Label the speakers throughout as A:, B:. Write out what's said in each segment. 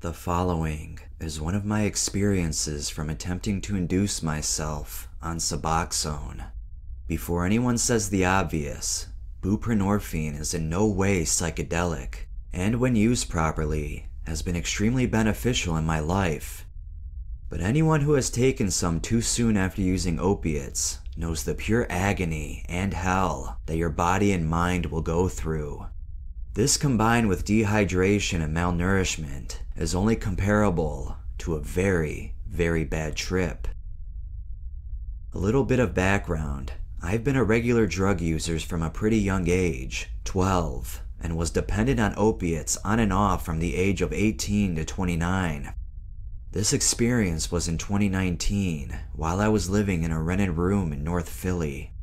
A: The following is one of my experiences from attempting to induce myself on Suboxone. Before anyone says the obvious, buprenorphine is in no way psychedelic, and when used properly, has been extremely beneficial in my life. But anyone who has taken some too soon after using opiates knows the pure agony and hell that your body and mind will go through. This, combined with dehydration and malnourishment, is only comparable to a very, very bad trip. A little bit of background. I've been a regular drug user from a pretty young age, 12, and was dependent on opiates on and off from the age of 18 to 29. This experience was in 2019, while I was living in a rented room in North Philly.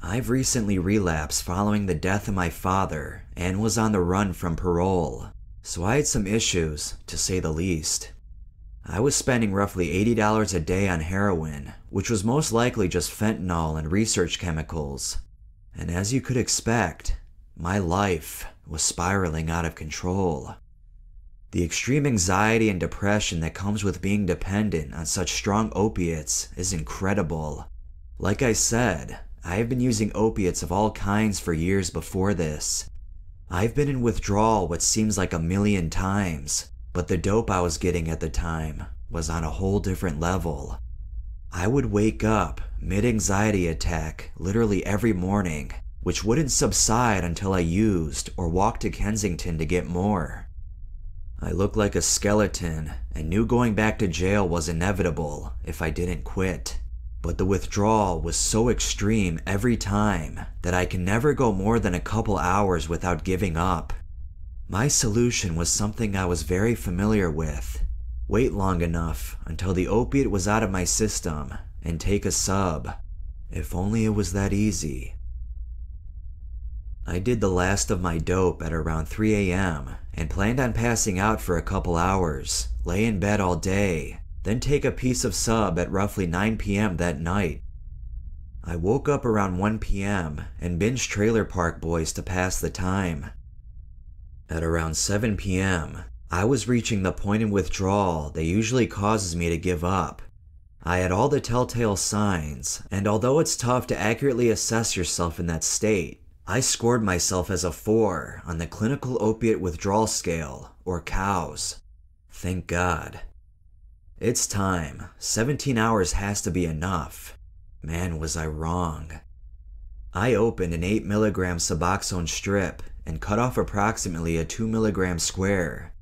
A: I've recently relapsed following the death of my father and was on the run from parole, so I had some issues, to say the least. I was spending roughly $80 a day on heroin, which was most likely just fentanyl and research chemicals. And as you could expect, my life was spiraling out of control. The extreme anxiety and depression that comes with being dependent on such strong opiates is incredible. Like I said, I have been using opiates of all kinds for years before this. I've been in withdrawal what seems like a million times, but the dope I was getting at the time was on a whole different level. I would wake up mid-anxiety attack literally every morning, which wouldn't subside until I used or walked to Kensington to get more. I looked like a skeleton and knew going back to jail was inevitable if I didn't quit. But the withdrawal was so extreme every time that I can never go more than a couple hours without giving up. My solution was something I was very familiar with. Wait long enough until the opiate was out of my system and take a sub. If only it was that easy. I did the last of my dope at around 3 a.m. and planned on passing out for a couple hours, lay in bed all day, then take a piece of sub at roughly 9 p.m. that night. I woke up around 1 p.m. and binged Trailer Park Boys to pass the time. At around 7 p.m., I was reaching the point in withdrawal that usually causes me to give up. I had all the telltale signs, and although it's tough to accurately assess yourself in that state, I scored myself as a 4 on the Clinical Opiate Withdrawal Scale, or COWS. Thank God. It's time. 17 hours has to be enough. Man, was I wrong. I opened an 8 mg Suboxone strip and cut off approximately a 2 mg square.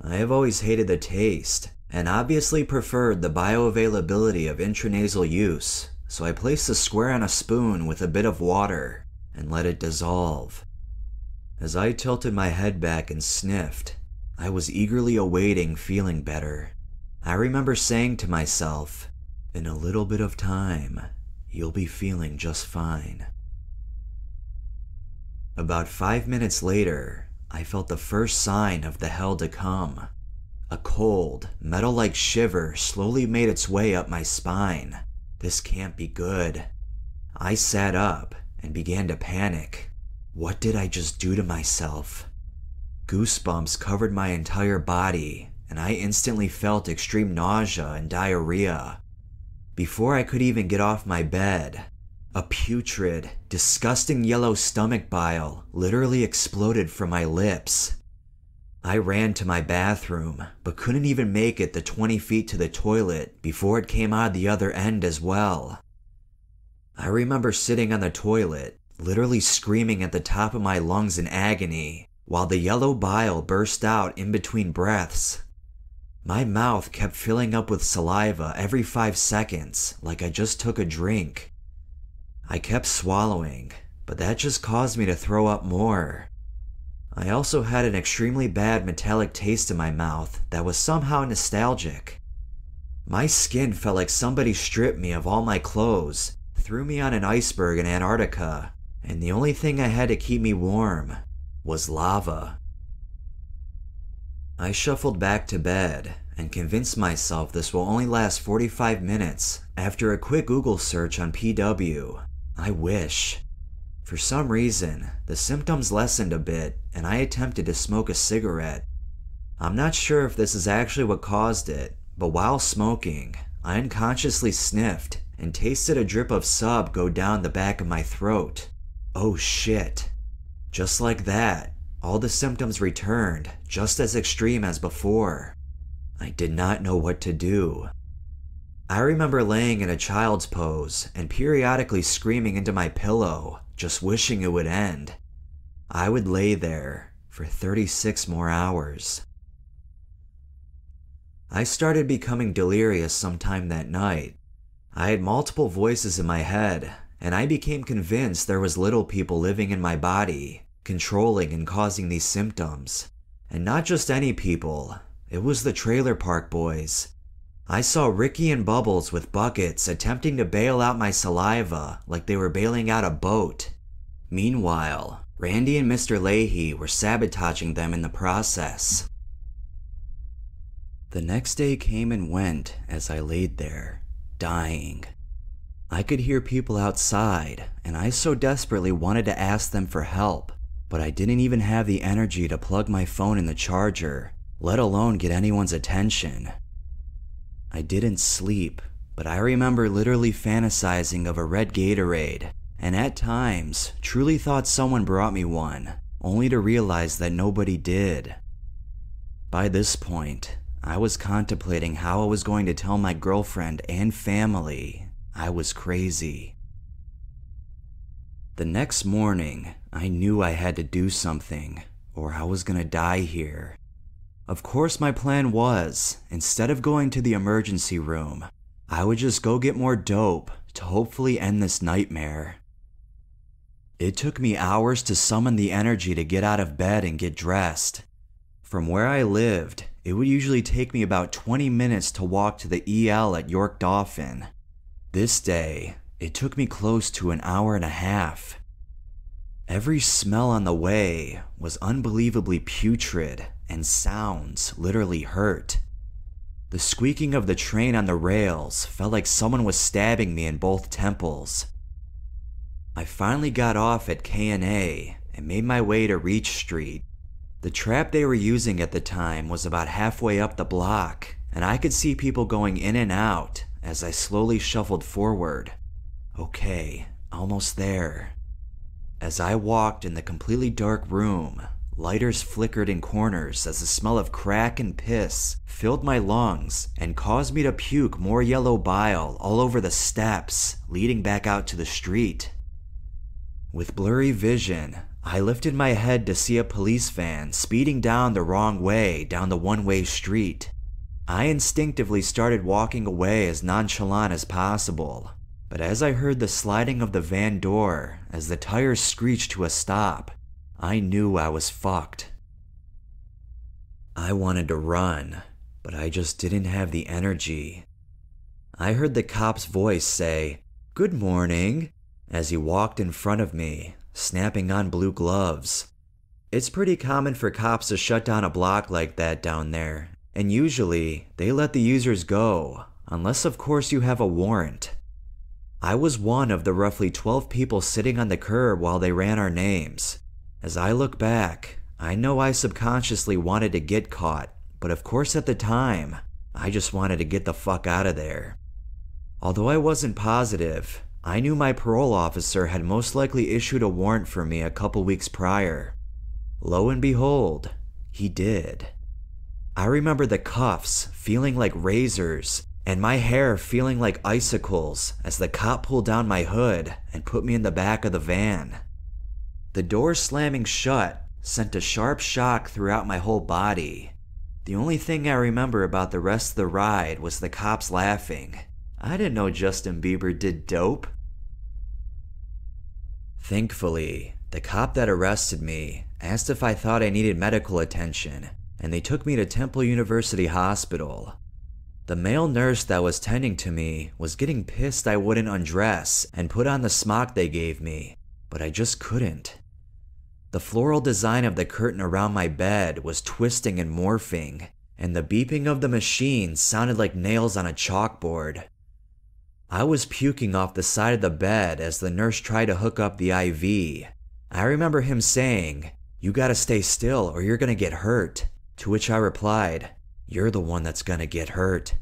A: I have always hated the taste, and obviously preferred the bioavailability of intranasal use, so I placed the square on a spoon with a bit of water and let it dissolve. As I tilted my head back and sniffed, I was eagerly awaiting feeling better. I remember saying to myself, in a little bit of time, you'll be feeling just fine. About 5 minutes later, I felt the first sign of the hell to come. A cold, metal-like shiver slowly made its way up my spine. This can't be good. I sat up and began to panic. What did I just do to myself? Goosebumps covered my entire body, and I instantly felt extreme nausea and diarrhea. Before I could even get off my bed, a putrid, disgusting yellow stomach bile literally exploded from my lips. I ran to my bathroom, but couldn't even make it the 20 feet to the toilet before it came out the other end as well. I remember sitting on the toilet, literally screaming at the top of my lungs in agony, while the yellow bile burst out in between breaths. My mouth kept filling up with saliva every 5 seconds, like I just took a drink. I kept swallowing, but that just caused me to throw up more. I also had an extremely bad metallic taste in my mouth that was somehow nostalgic. My skin felt like somebody stripped me of all my clothes, threw me on an iceberg in Antarctica, and the only thing I had to keep me warm was lava. I shuffled back to bed and convinced myself this will only last 45 minutes after a quick Google search on PW. I wish. For some reason, the symptoms lessened a bit and I attempted to smoke a cigarette. I'm not sure if this is actually what caused it, but while smoking, I unconsciously sniffed and tasted a drip of sub go down the back of my throat. Oh shit. Just like that, all the symptoms returned, just as extreme as before. I did not know what to do. I remember laying in a child's pose and periodically screaming into my pillow, just wishing it would end. I would lay there for 36 more hours. I started becoming delirious sometime that night. I had multiple voices in my head, and I became convinced there was little people living in my body, controlling and causing these symptoms. And not just any people, it was the trailer park boys. I saw Ricky and Bubbles with buckets attempting to bail out my saliva like they were bailing out a boat. Meanwhile, Randy and Mr. Leahy were sabotaging them in the process. The next day came and went as I laid there, dying. I could hear people outside, and I so desperately wanted to ask them for help, but I didn't even have the energy to plug my phone in the charger, let alone get anyone's attention. I didn't sleep, but I remember literally fantasizing of a red Gatorade, and at times truly thought someone brought me one, only to realize that nobody did. By this point, I was contemplating how I was going to tell my girlfriend and family I was crazy. The next morning, I knew I had to do something, or I was gonna die here. Of course, my plan was, instead of going to the emergency room, I would just go get more dope to hopefully end this nightmare. It took me hours to summon the energy to get out of bed and get dressed. From where I lived, it would usually take me about 20 minutes to walk to the EL at York Dauphin. This day, it took me close to an hour and a half. Every smell on the way was unbelievably putrid, and sounds literally hurt. The squeaking of the train on the rails felt like someone was stabbing me in both temples. I finally got off at K&A and made my way to Reach Street. The trap they were using at the time was about halfway up the block, and I could see people going in and out as I slowly shuffled forward. Okay, almost there. As I walked in the completely dark room, lighters flickered in corners as the smell of crack and piss filled my lungs and caused me to puke more yellow bile all over the steps leading back out to the street. With blurry vision, I lifted my head to see a police van speeding down the wrong way down the one-way street. I instinctively started walking away as nonchalant as possible, but as I heard the sliding of the van door as the tires screeched to a stop, I knew I was fucked. I wanted to run, but I just didn't have the energy. I heard the cop's voice say, "Good morning," as he walked in front of me, snapping on blue gloves. It's pretty common for cops to shut down a block like that down there, and usually they let the users go, unless of course you have a warrant. I was one of the roughly 12 people sitting on the curb while they ran our names. As I look back, I know I subconsciously wanted to get caught, but of course at the time, I just wanted to get the fuck out of there. Although I wasn't positive, I knew my parole officer had most likely issued a warrant for me a couple weeks prior. Lo and behold, he did. I remember the cuffs feeling like razors and my hair feeling like icicles as the cop pulled down my hood and put me in the back of the van. The door slamming shut sent a sharp shock throughout my whole body. The only thing I remember about the rest of the ride was the cops laughing. I didn't know Justin Bieber did dope. Thankfully, the cop that arrested me asked if I thought I needed medical attention, and they took me to Temple University Hospital. The male nurse that was tending to me was getting pissed I wouldn't undress and put on the smock they gave me, but I just couldn't. The floral design of the curtain around my bed was twisting and morphing, and the beeping of the machine sounded like nails on a chalkboard. I was puking off the side of the bed as the nurse tried to hook up the IV. I remember him saying, "You gotta stay still or you're gonna get hurt," To which I replied, "You're the one that's gonna get hurt."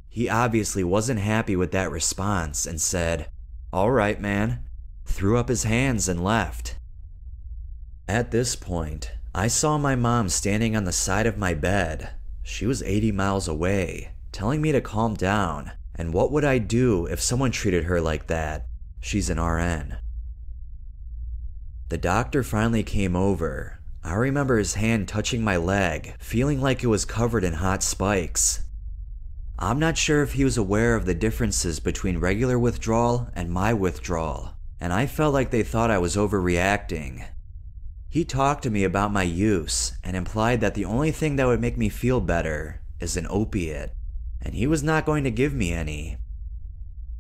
A: He obviously wasn't happy with that response and said, "All right, man," threw up his hands and left. At this point, I saw my mom standing on the side of my bed. She was 80 miles away, telling me to calm down, and what would I do if someone treated her like that? She's an RN. The doctor finally came over. I remember his hand touching my leg, feeling like it was covered in hot spikes. I'm not sure if he was aware of the differences between regular withdrawal and my withdrawal, and I felt like they thought I was overreacting. He talked to me about my use and implied that the only thing that would make me feel better is an opiate, and he was not going to give me any.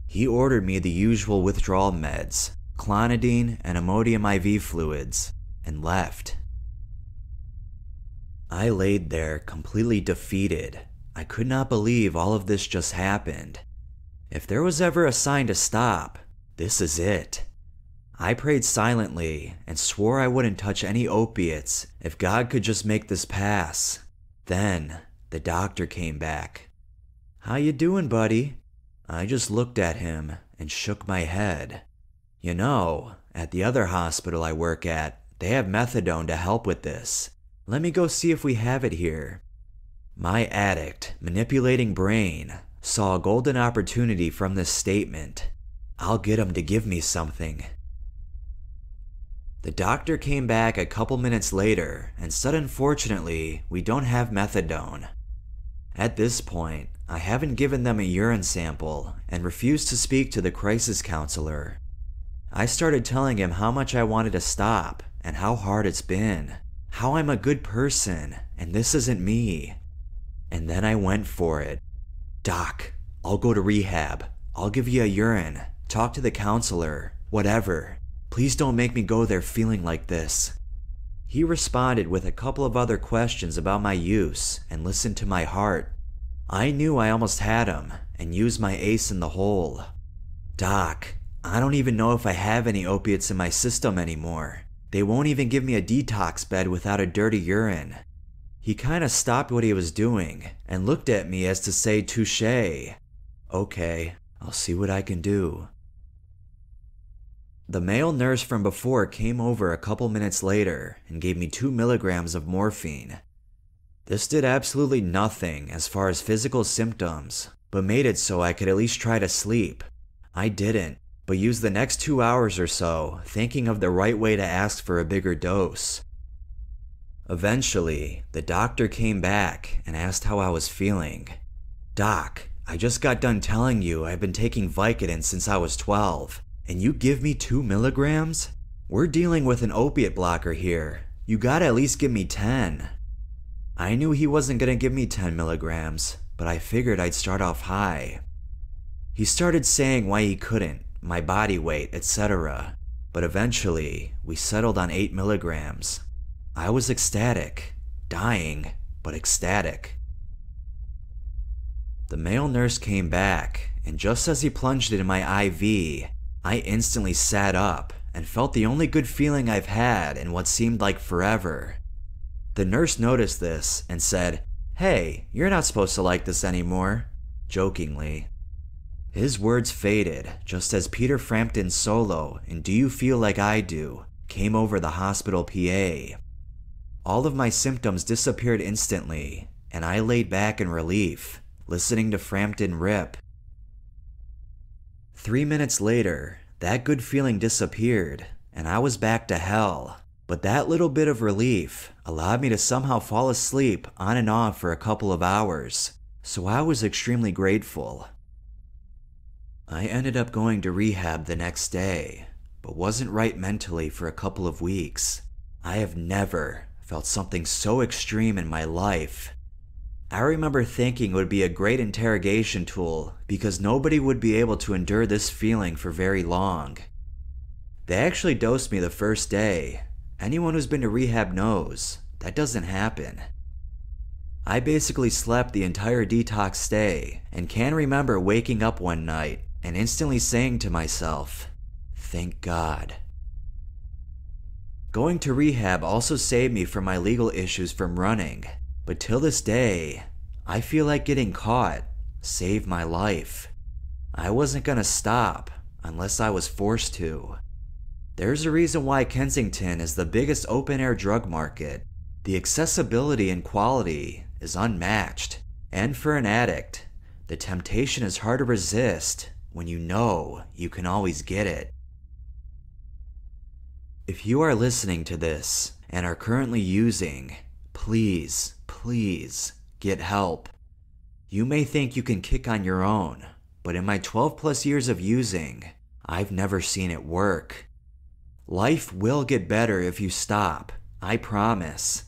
A: He ordered me the usual withdrawal meds, clonidine and Imodium IV fluids, and left. I laid there completely defeated. I could not believe all of this just happened. If there was ever a sign to stop, this is it. I prayed silently and swore I wouldn't touch any opiates if God could just make this pass. Then, the doctor came back. "How you doing, buddy?" I just looked at him and shook my head. "You know, at the other hospital I work at, they have methadone to help with this. Let me go see if we have it here." My addict, manipulating brain saw a golden opportunity from this statement. I'll get him to give me something. The doctor came back a couple minutes later and said unfortunately we don't have methadone. At this point, I haven't given them a urine sample and refused to speak to the crisis counselor. I started telling him how much I wanted to stop and how hard it's been, how I'm a good person and this isn't me. And then I went for it. "Doc, I'll go to rehab. I'll give you a urine, talk to the counselor, whatever. Please don't make me go there feeling like this." He responded with a couple of other questions about my use and listened to my heart. I knew I almost had him and used my ace in the hole. "Doc, I don't even know if I have any opiates in my system anymore. They won't even give me a detox bed without a dirty urine." He kinda stopped what he was doing and looked at me as to say touche. "Okay, I'll see what I can do." The male nurse from before came over a couple minutes later and gave me 2 milligrams of morphine. This did absolutely nothing as far as physical symptoms, but made it so I could at least try to sleep. I didn't, but used the next 2 hours or so thinking of the right way to ask for a bigger dose. Eventually, the doctor came back and asked how I was feeling. "Doc, I just got done telling you I've been taking Vicodin since I was 12. And you give me 2 milligrams? We're dealing with an opiate blocker here. You gotta at least give me 10. I knew he wasn't gonna give me 10 milligrams, but I figured I'd start off high. He started saying why he couldn't, my body weight, etc. But eventually, we settled on 8 milligrams. I was ecstatic. Dying, but ecstatic. The male nurse came back, and just as he plunged it in my IV, I instantly sat up and felt the only good feeling I've had in what seemed like forever. The nurse noticed this and said, "Hey, you're not supposed to like this anymore," jokingly. His words faded just as Peter Frampton's solo in "Do You Feel Like I Do" came over the hospital PA. All of my symptoms disappeared instantly, and I laid back in relief, listening to Frampton rip. 3 minutes later, that good feeling disappeared, and I was back to hell. But that little bit of relief allowed me to somehow fall asleep on and off for a couple of hours, so I was extremely grateful. I ended up going to rehab the next day, but wasn't right mentally for a couple of weeks. I have never felt something so extreme in my life. I remember thinking it would be a great interrogation tool because nobody would be able to endure this feeling for very long. They actually dosed me the first day. Anyone who's been to rehab knows that doesn't happen. I basically slept the entire detox stay and can remember waking up one night and instantly saying to myself, "Thank God." Going to rehab also saved me from my legal issues from running, but But till this day, I feel like getting caught saved my life. I wasn't gonna stop unless I was forced to. There's a reason why Kensington is the biggest open-air drug market. The accessibility and quality is unmatched. And for an addict, the temptation is hard to resist when you know you can always get it. If you are listening to this and are currently using, please get help. You may think you can kick on your own, but in my 12 plus years of using, I've never seen it work. Life will get better if you stop, I promise.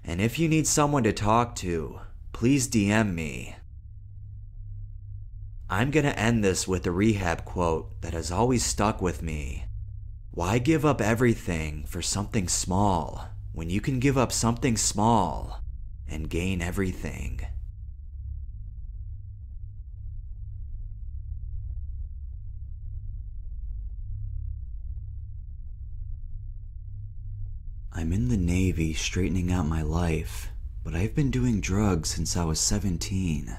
A: And if you need someone to talk to, please DM me. I'm gonna end this with a rehab quote that has always stuck with me. Why give up everything for something small when you can give up something small and gain everything? I'm in the Navy straightening out my life, but I've been doing drugs since I was 17,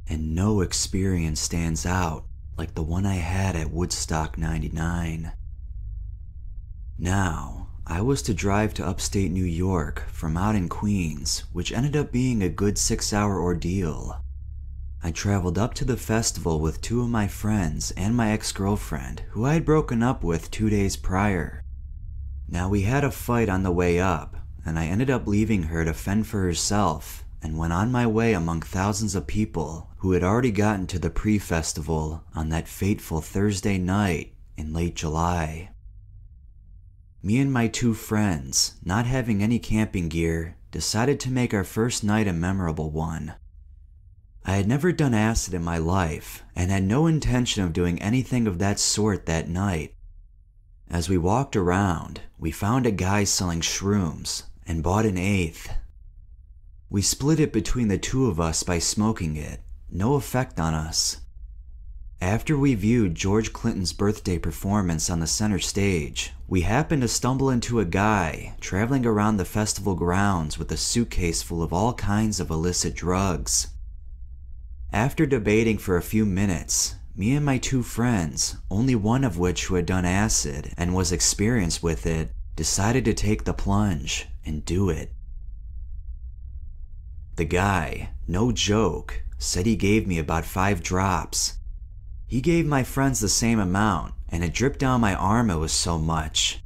A: and no experience stands out like the one I had at Woodstock 99. Now, I was to drive to upstate New York from out in Queens, which ended up being a good 6-hour ordeal. I traveled up to the festival with 2 of my friends and my ex-girlfriend, who I had broken up with 2 days prior. Now, we had a fight on the way up, and I ended up leaving her to fend for herself and went on my way among thousands of people who had already gotten to the pre-festival on that fateful Thursday night in late July. Me and my 2 friends, not having any camping gear, decided to make our first night a memorable one. I had never done acid in my life and had no intention of doing anything of that sort that night. As we walked around, we found a guy selling shrooms and bought an eighth. We split it between the 2 of us by smoking it, no effect on us. After we viewed George Clinton's birthday performance on the center stage, we happened to stumble into a guy traveling around the festival grounds with a suitcase full of all kinds of illicit drugs. After debating for a few minutes, me and my 2 friends, only one of which who had done acid and was experienced with it, decided to take the plunge and do it. The guy, no joke, said he gave me about 5 drops. He gave my friends the same amount, and it dripped down my arm, it was so much.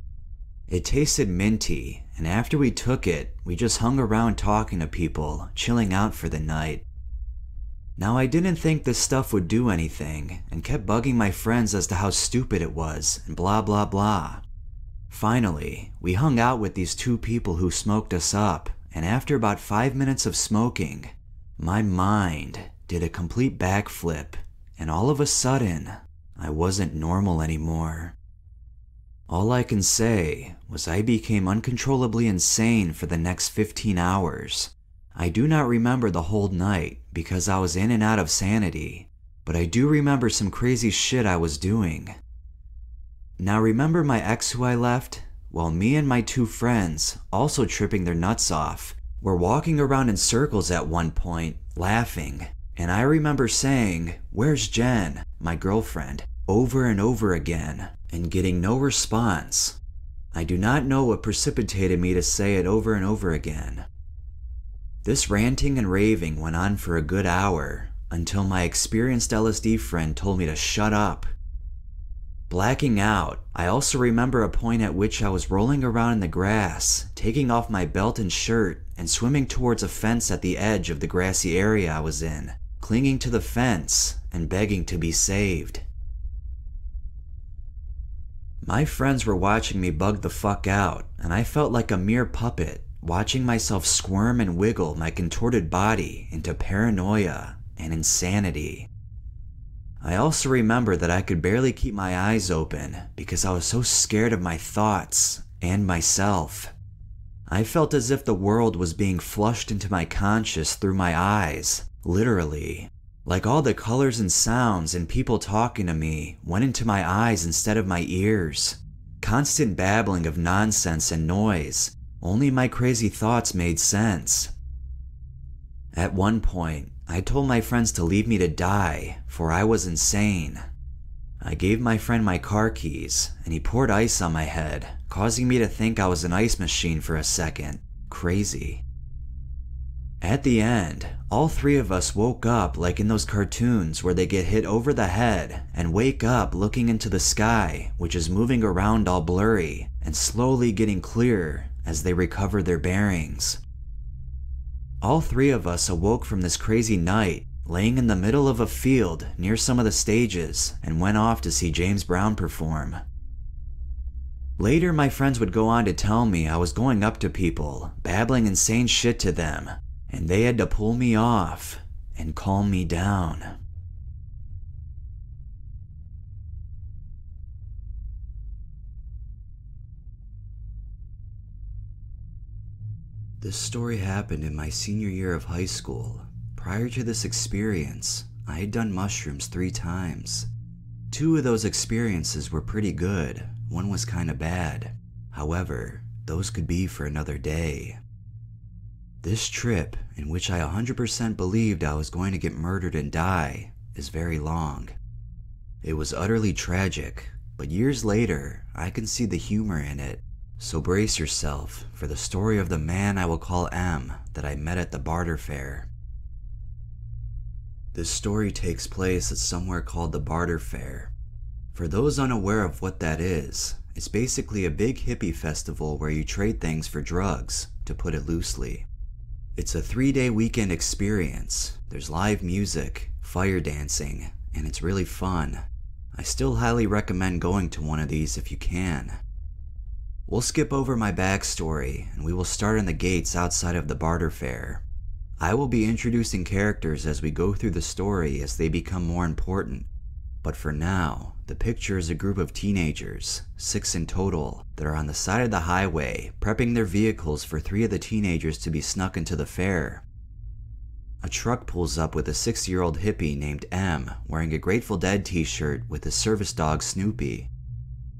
A: It tasted minty, and after we took it, we just hung around talking to people, chilling out for the night. Now, I didn't think this stuff would do anything, and kept bugging my friends as to how stupid it was, and blah blah blah. Finally, we hung out with these 2 people who smoked us up, and after about 5 minutes of smoking, my mind did a complete backflip, and all of a sudden, I wasn't normal anymore. All I can say was I became uncontrollably insane for the next 15 hours. I do not remember the whole night because I was in and out of sanity, but I do remember some crazy shit I was doing. Now, remember my ex who I left? Well, me and my 2 friends, also tripping their nuts off, were walking around in circles at one point, laughing, and I remember saying, "Where's Jen?" my girlfriend, over and over again, and getting no response. I do not know what precipitated me to say it over and over again. This ranting and raving went on for a good hour, until my experienced LSD friend told me to shut up. Blacking out, I also remember a point at which I was rolling around in the grass, taking off my belt and shirt, and swimming towards a fence at the edge of the grassy area I was in, clinging to the fence and begging to be saved. My friends were watching me bug the fuck out, and I felt like a mere puppet, watching myself squirm and wiggle my contorted body into paranoia and insanity. I also remember that I could barely keep my eyes open because I was so scared of my thoughts and myself. I felt as if the world was being flushed into my conscious through my eyes, literally. Like all the colors and sounds and people talking to me went into my eyes instead of my ears. Constant babbling of nonsense and noise. Only my crazy thoughts made sense. At one point, I told my friends to leave me to die, for I was insane. I gave my friend my car keys, and he poured ice on my head, causing me to think I was an ice machine for a second. Crazy. At the end, all three of us woke up like in those cartoons where they get hit over the head and wake up looking into the sky, which is moving around all blurry and slowly getting clearer as they recover their bearings. All three of us awoke from this crazy night, laying in the middle of a field near some of the stages, and went off to see James Brown perform. Later, my friends would go on to tell me I was going up to people, babbling insane shit to them, and they had to pull me off and calm me down. This story happened in my senior year of high school. Prior to this experience, I had done mushrooms 3 times. 2 of those experiences were pretty good, one was kinda bad. However, those could be for another day. This trip, in which I 100% believed I was going to get murdered and die, is very long. It was utterly tragic, but years later, I can see the humor in it. So brace yourself for the story of the man I will call M that I met at the barter fair. This story takes place at somewhere called the barter fair. For those unaware of what that is, it's basically a big hippie festival where you trade things for drugs, to put it loosely. It's a 3-day weekend experience. There's live music, fire dancing, and it's really fun. I still highly recommend going to one of these if you can. We'll skip over my backstory, and we will start in the gates outside of the barter fair. I will be introducing characters as we go through the story as they become more important. But for now, the picture is a group of teenagers, 6 in total, that are on the side of the highway, prepping their vehicles for 3 of the teenagers to be snuck into the fair. A truck pulls up with a 6-year-old hippie named M wearing a Grateful Dead t-shirt with his service dog Snoopy.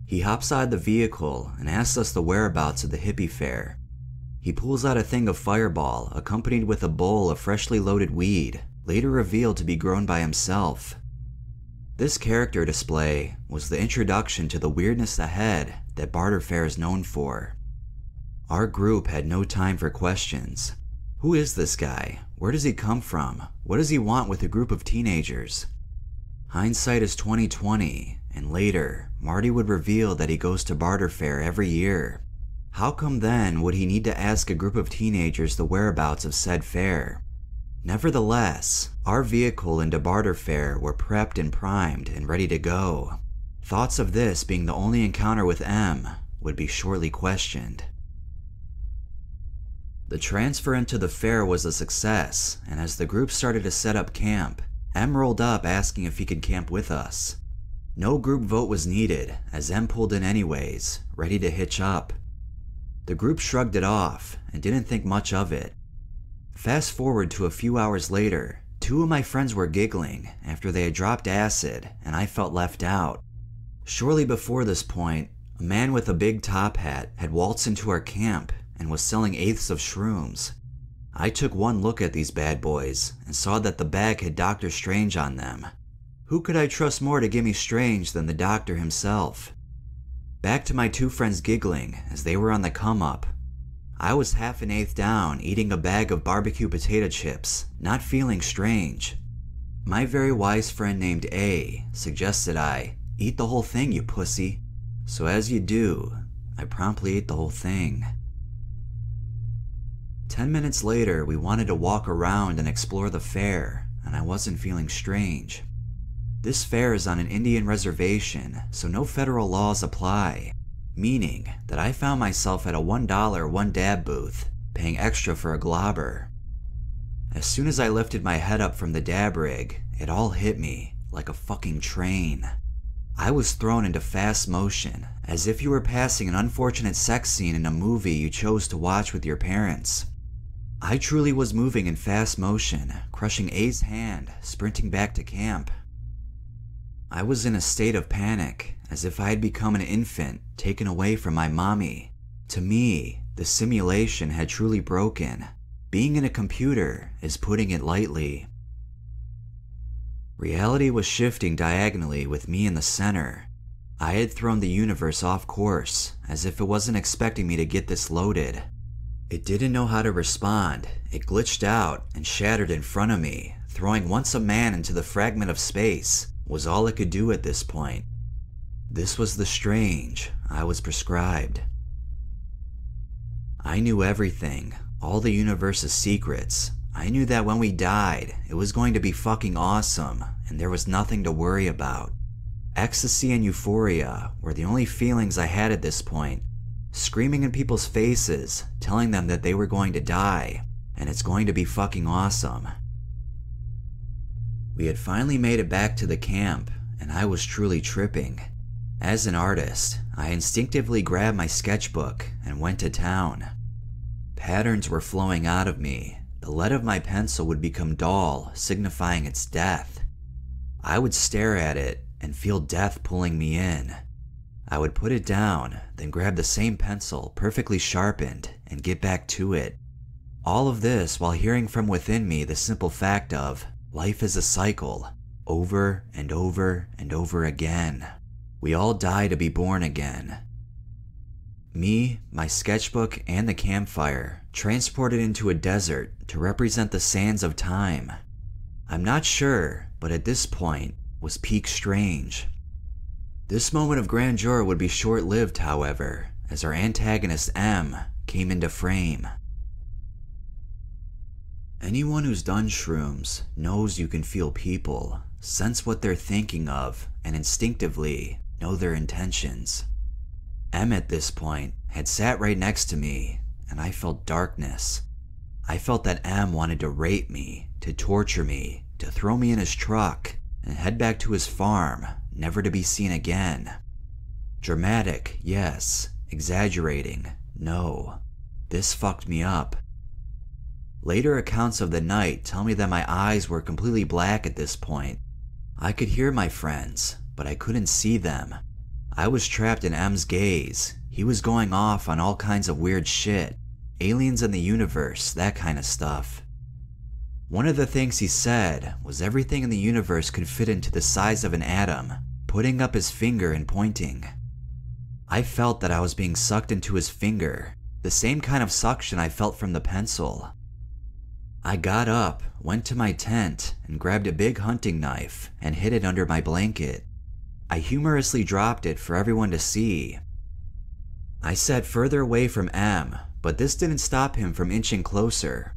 A: He hops out of the vehicle and asks us the whereabouts of the hippie fair. He pulls out a thing of Fireball accompanied with a bowl of freshly loaded weed, later revealed to be grown by himself. This character display was the introduction to the weirdness ahead that barter fair is known for. Our group had no time for questions. Who is this guy? Where does he come from? What does he want with a group of teenagers? Hindsight is 20/20, and later, Marty would reveal that he goes to barter fair every year. How come then would he need to ask a group of teenagers the whereabouts of said fair? Nevertheless, our vehicle and barter fair were prepped and primed and ready to go. Thoughts of this being the only encounter with M would be shortly questioned. The transfer into the fair was a success, and as the group started to set up camp, M rolled up asking if he could camp with us. No group vote was needed, as M pulled in anyways, ready to hitch up. The group shrugged it off and didn't think much of it. Fast forward to a few hours later, 2 of my friends were giggling after they had dropped acid and I felt left out. Shortly before this point, a man with a big top hat had waltzed into our camp and was selling 1/8 of shrooms. I took one look at these bad boys and saw that the bag had Dr. Strange on them. Who could I trust more to give me Strange than the doctor himself? Back to my 2 friends giggling as they were on the come up. I was half an eighth down eating a bag of barbecue potato chips, not feeling strange. My very wise friend named A suggested I eat the whole thing, you pussy. So as you do, I promptly ate the whole thing. 10 minutes later, we wanted to walk around and explore the fair, and I wasn't feeling strange. This fair is on an Indian reservation, so no federal laws apply, meaning that I found myself at a $1 one dab booth, paying extra for a globber. As soon as I lifted my head up from the dab rig, it all hit me like a fucking train. I was thrown into fast motion, as if you were passing an unfortunate sex scene in a movie you chose to watch with your parents. I truly was moving in fast motion, crushing A's hand, sprinting back to camp. I was in a state of panic, as if I had become an infant taken away from my mommy. To me, the simulation had truly broken. Being in a computer is putting it lightly. Reality was shifting diagonally with me in the center. I had thrown the universe off course, as if it wasn't expecting me to get this loaded. It didn't know how to respond. It glitched out and shattered in front of me, throwing once a man into the fragment of space was all it could do at this point. This was the strange I was prescribed. I knew everything, all the universe's secrets. I knew that when we died, it was going to be fucking awesome, and there was nothing to worry about. Ecstasy and euphoria were the only feelings I had at this point, screaming in people's faces, telling them that they were going to die, and it's going to be fucking awesome. We had finally made it back to the camp, and I was truly tripping. As an artist, I instinctively grabbed my sketchbook and went to town. Patterns were flowing out of me. The lead of my pencil would become dull, signifying its death. I would stare at it and feel death pulling me in. I would put it down, then grab the same pencil, perfectly sharpened, and get back to it. All of this while hearing from within me the simple fact of, life is a cycle, over and over and over again. We all die to be born again. Me, my sketchbook, and the campfire transported into a desert to represent the sands of time. I'm not sure, but at this point was peak strange. This moment of grandeur would be short-lived, however, as our antagonist M came into frame. Anyone who's done shrooms knows you can feel people, sense what they're thinking of, and instinctively know their intentions. M at this point had sat right next to me, and I felt darkness. I felt that M wanted to rape me, to torture me, to throw me in his truck, and head back to his farm, never to be seen again. Dramatic, yes. Exaggerating, no. This fucked me up. Later accounts of the night tell me that my eyes were completely black at this point. I could hear my friends, but I couldn't see them. I was trapped in M's gaze. He was going off on all kinds of weird shit. Aliens in the universe, that kind of stuff. One of the things he said was everything in the universe could fit into the size of an atom, putting up his finger and pointing. I felt that I was being sucked into his finger, the same kind of suction I felt from the pencil. I got up, went to my tent, and grabbed a big hunting knife and hid it under my blanket. I humorously dropped it for everyone to see. I sat further away from M, but this didn't stop him from inching closer.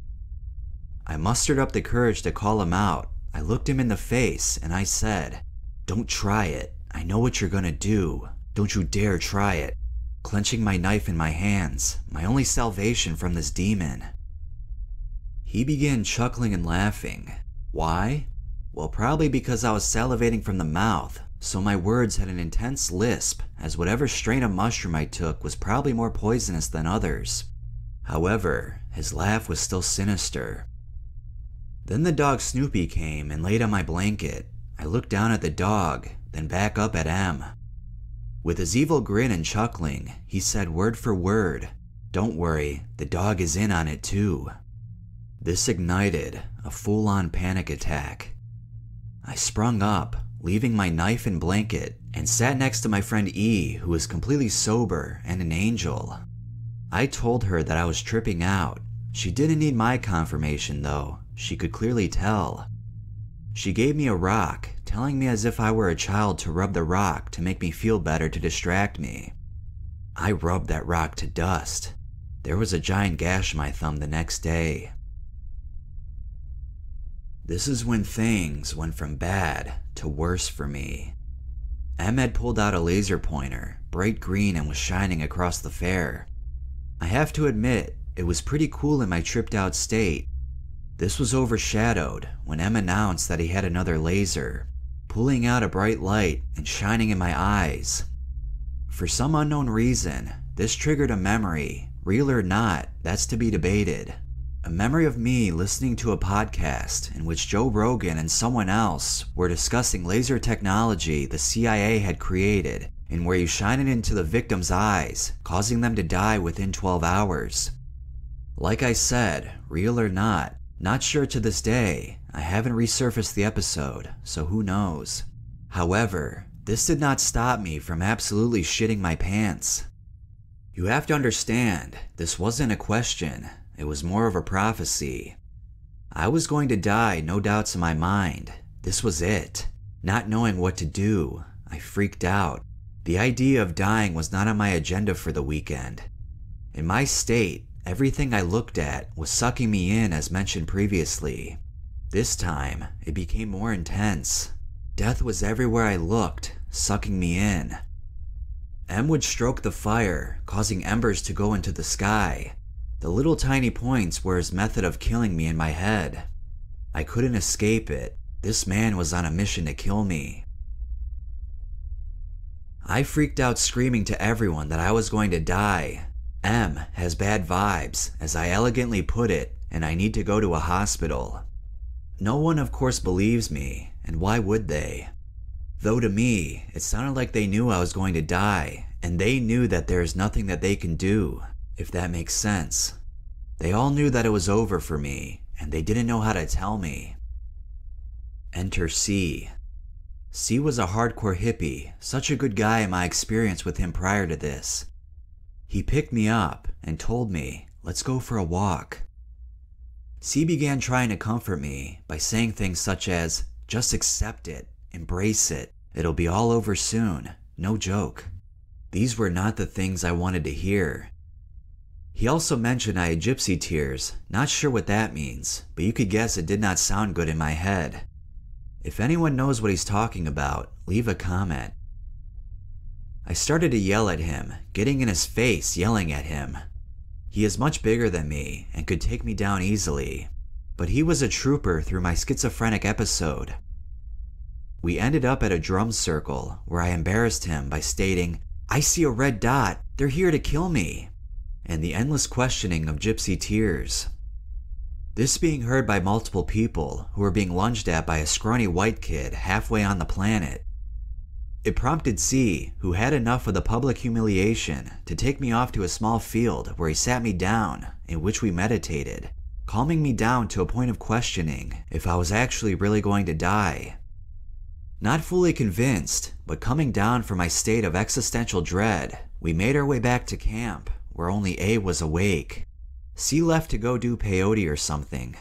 A: I mustered up the courage to call him out. I looked him in the face and I said, "Don't try it. I know what you're gonna do. Don't you dare try it." Clenching my knife in my hands, my only salvation from this demon. He began chuckling and laughing. Why? Well, probably because I was salivating from the mouth, so my words had an intense lisp, as whatever strain of mushroom I took was probably more poisonous than others. However, his laugh was still sinister. Then the dog Snoopy came and laid on my blanket. I looked down at the dog, then back up at M. With his evil grin and chuckling, he said word for word, "Don't worry, the dog is in on it too." This ignited a full-on panic attack. I sprung up, leaving my knife and blanket, and sat next to my friend E, who was completely sober and an angel. I told her that I was tripping out. She didn't need my confirmation though, she could clearly tell. She gave me a rock, telling me as if I were a child to rub the rock to make me feel better to distract me. I rubbed that rock to dust. There was a giant gash in my thumb the next day. This is when things went from bad to worse for me. M had pulled out a laser pointer, bright green, and was shining across the fair. I have to admit, it was pretty cool in my tripped out state. This was overshadowed when M announced that he had another laser, pulling out a bright light and shining in my eyes. For some unknown reason, this triggered a memory, real or not, that's to be debated. A memory of me listening to a podcast in which Joe Rogan and someone else were discussing laser technology the CIA had created, in where you shine it into the victim's eyes, causing them to die within 12 hours. Like I said, real or not sure to this day. I haven't resurfaced the episode, so who knows. However, this did not stop me from absolutely shitting my pants. You have to understand, this wasn't a question, it was more of a prophecy. I was going to die, no doubts in my mind. This was it. Not knowing what to do, I freaked out. The idea of dying was not on my agenda for the weekend. In my state, everything I looked at was sucking me in as mentioned previously. This time, it became more intense. Death was everywhere I looked, sucking me in. M would stroke the fire, causing embers to go into the sky. The little tiny points were his method of killing me in my head. I couldn't escape it. This man was on a mission to kill me. I freaked out screaming to everyone that I was going to die. M has bad vibes, as I elegantly put it, and I need to go to a hospital. No one of course believes me, and why would they? Though to me, it sounded like they knew I was going to die, and they knew that there is nothing that they can do, if that makes sense. They all knew that it was over for me, and they didn't know how to tell me. Enter C. C was a hardcore hippie, such a good guy in my experience with him prior to this. He picked me up and told me, let's go for a walk. C began trying to comfort me by saying things such as, just accept it, embrace it, it'll be all over soon, no joke. These were not the things I wanted to hear. He also mentioned I had gypsy tears, not sure what that means, but you could guess it did not sound good in my head. If anyone knows what he's talking about, leave a comment. I started to yell at him, getting in his face yelling at him. He is much bigger than me and could take me down easily, but he was a trooper through my schizophrenic episode. We ended up at a drum circle where I embarrassed him by stating, I see a red dot, they're here to kill me, and the endless questioning of gypsy tears. This being heard by multiple people who were being lunged at by a scrawny white kid halfway on the planet. It prompted C, who had enough of the public humiliation, to take me off to a small field where he sat me down, in which we meditated, calming me down to a point of questioning if I was actually really going to die. Not fully convinced, but coming down from my state of existential dread, we made our way back to camp, where only A was awake. C left to go do peyote or something.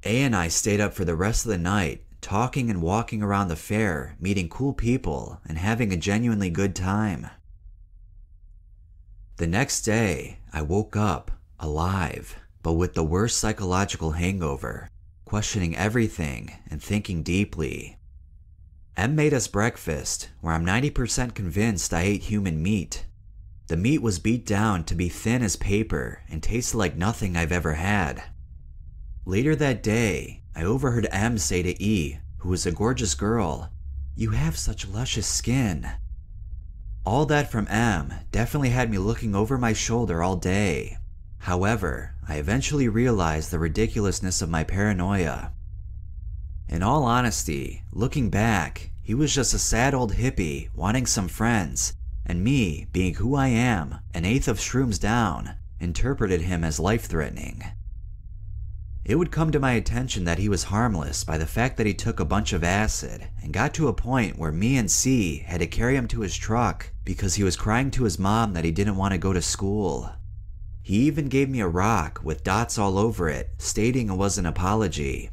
A: A and I stayed up for the rest of the night, talking and walking around the fair, meeting cool people, and having a genuinely good time. The next day, I woke up, alive, but with the worst psychological hangover, questioning everything and thinking deeply. M made us breakfast, where I'm 90% convinced I ate human meat. The meat was beat down to be thin as paper and tasted like nothing I've ever had. Later that day, I overheard M say to E, who was a gorgeous girl, "You have such luscious skin." All that from M definitely had me looking over my shoulder all day. However, I eventually realized the ridiculousness of my paranoia. In all honesty, looking back, he was just a sad old hippie wanting some friends, and me, being who I am, an eighth of shrooms down, interpreted him as life-threatening. It would come to my attention that he was harmless by the fact that he took a bunch of acid and got to a point where me and C had to carry him to his truck because he was crying to his mom that he didn't want to go to school. He even gave me a rock with dots all over it, stating it was an apology.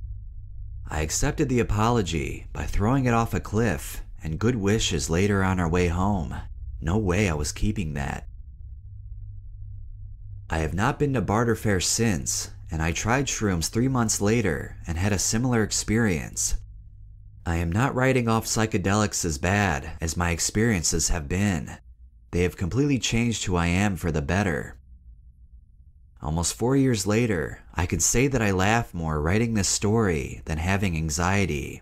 A: I accepted the apology by throwing it off a cliff, and good wishes later on our way home. No way I was keeping that. I have not been to Barter Fair since, and I tried shrooms 3 months later and had a similar experience. I am not writing off psychedelics as bad as my experiences have been. They have completely changed who I am for the better. Almost 4 years later, I could say that I laugh more writing this story than having anxiety.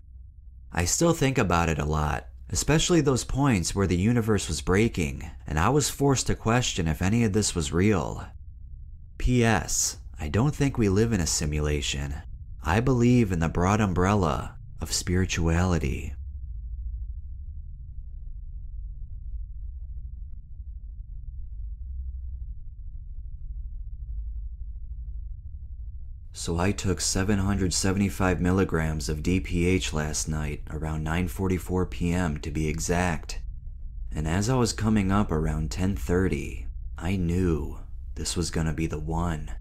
A: I still think about it a lot, especially those points where the universe was breaking and I was forced to question if any of this was real. P.S. I don't think we live in a simulation. I believe in the broad umbrella of spirituality. So I took 775 milligrams of DPH last night around 9:44 p.m. to be exact. And as I was coming up around 10:30, I knew this was gonna be the one.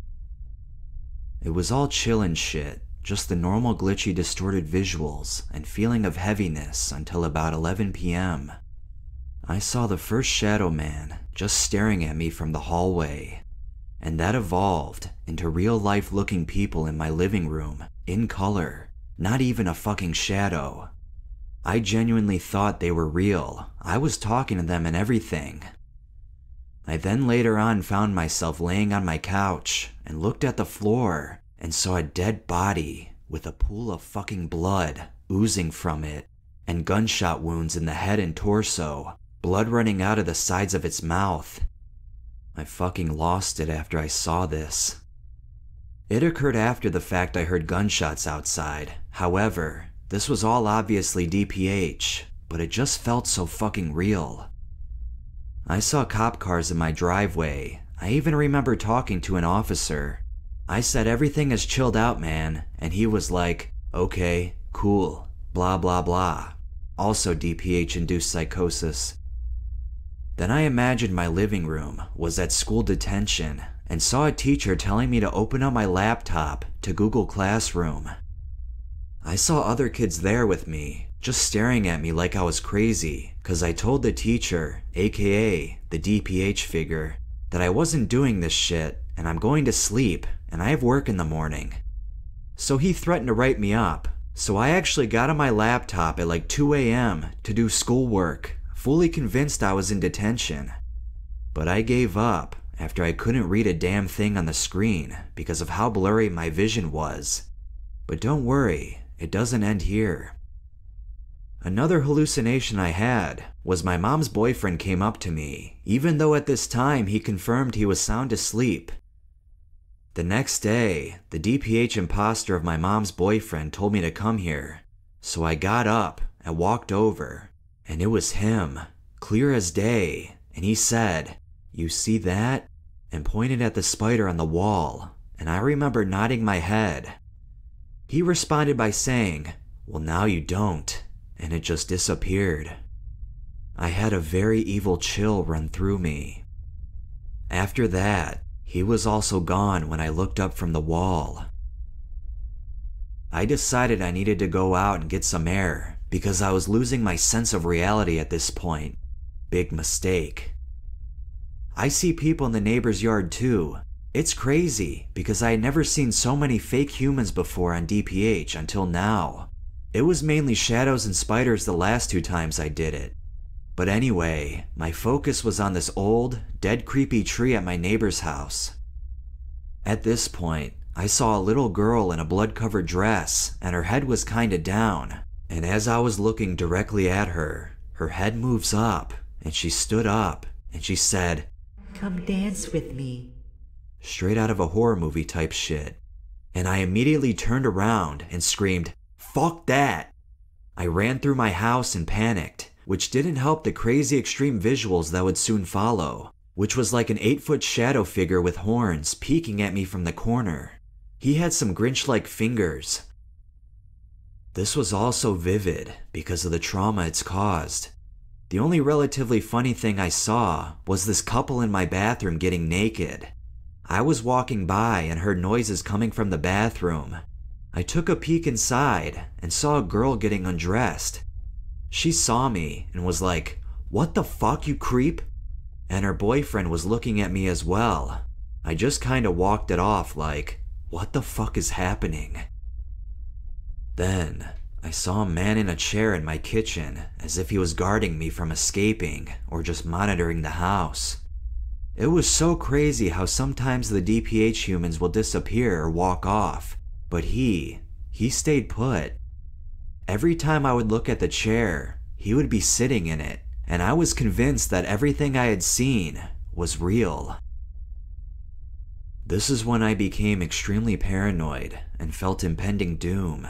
A: It was all chill and shit, just the normal glitchy distorted visuals and feeling of heaviness until about 11 p.m. I saw the first shadow man just staring at me from the hallway, and that evolved into real-life looking people in my living room, in color, not even a fucking shadow. I genuinely thought they were real. I was talking to them and everything. I then later on found myself laying on my couch and looked at the floor and saw a dead body with a pool of fucking blood oozing from it and gunshot wounds in the head and torso, blood running out of the sides of its mouth. I fucking lost it after I saw this. It occurred after the fact I heard gunshots outside. However, this was all obviously DPH, but it just felt so fucking real. I saw cop cars in my driveway. I even remember talking to an officer. I said everything is chilled out, man, and he was like, okay, cool, blah blah blah. Also DPH-induced psychosis. Then I imagined my living room was at school detention and saw a teacher telling me to open up my laptop to Google Classroom. I saw other kids there with me, just staring at me like I was crazy, cause I told the teacher, aka the DPH figure, that I wasn't doing this shit and I'm going to sleep and I have work in the morning. So he threatened to write me up, so I actually got on my laptop at like 2 a.m. to do schoolwork, fully convinced I was in detention. But I gave up after I couldn't read a damn thing on the screen because of how blurry my vision was. But don't worry, it doesn't end here. Another hallucination I had was my mom's boyfriend came up to me, even though at this time he confirmed he was sound asleep. The next day, the DPH imposter of my mom's boyfriend told me to come here, so I got up and walked over, and it was him, clear as day, and he said, "You see that?" and pointed at the spider on the wall, and I remember nodding my head. He responded by saying, "Well, now you don't," and it just disappeared. I had a very evil chill run through me. After that, he was also gone when I looked up from the wall. I decided I needed to go out and get some air because I was losing my sense of reality at this point. Big mistake. I see people in the neighbor's yard too. It's crazy because I had never seen so many fake humans before on DPH until now. It was mainly shadows and spiders the last 2 times I did it. But anyway, my focus was on this old, dead creepy tree at my neighbor's house. At this point, I saw a little girl in a blood-covered dress and her head was kinda down. And as I was looking directly at her, her head moves up and she stood up and she said, "Come dance with me." Straight out of a horror movie type shit. And I immediately turned around and screamed, "Fuck that!" I ran through my house and panicked, which didn't help the crazy extreme visuals that would soon follow, which was like an 8-foot shadow figure with horns peeking at me from the corner. He had some Grinch-like fingers. This was all so vivid because of the trauma it's caused. The only relatively funny thing I saw was this couple in my bathroom getting naked. I was walking by and heard noises coming from the bathroom. I took a peek inside and saw a girl getting undressed. She saw me and was like, "What the fuck, you creep?" And her boyfriend was looking at me as well. I just kinda walked it off like, what the fuck is happening? Then, I saw a man in a chair in my kitchen as if he was guarding me from escaping or just monitoring the house. It was so crazy how sometimes the DPH humans will disappear or walk off, but he stayed put. Every time I would look at the chair, he would be sitting in it, and I was convinced that everything I had seen was real. This is when I became extremely paranoid and felt impending doom.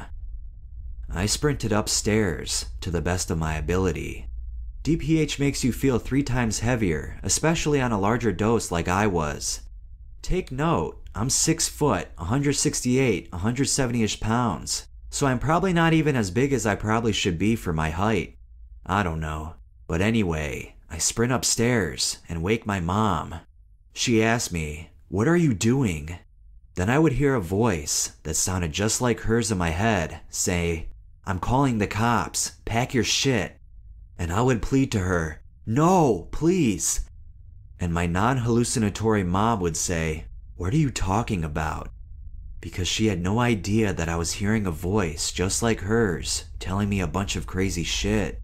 A: I sprinted upstairs to the best of my ability. DPH makes you feel 3 times heavier, especially on a larger dose like I was. Take note, I'm 6 foot, 168, 170-ish pounds, so I'm probably not even as big as I probably should be for my height. I don't know. But anyway, I sprint upstairs and wake my mom. She asked me, "What are you doing?" Then I would hear a voice that sounded just like hers in my head say, "I'm calling the cops, pack your shit." And I would plead to her, "No, please." And my non-hallucinatory mom would say, "What are you talking about?" Because she had no idea that I was hearing a voice just like hers telling me a bunch of crazy shit.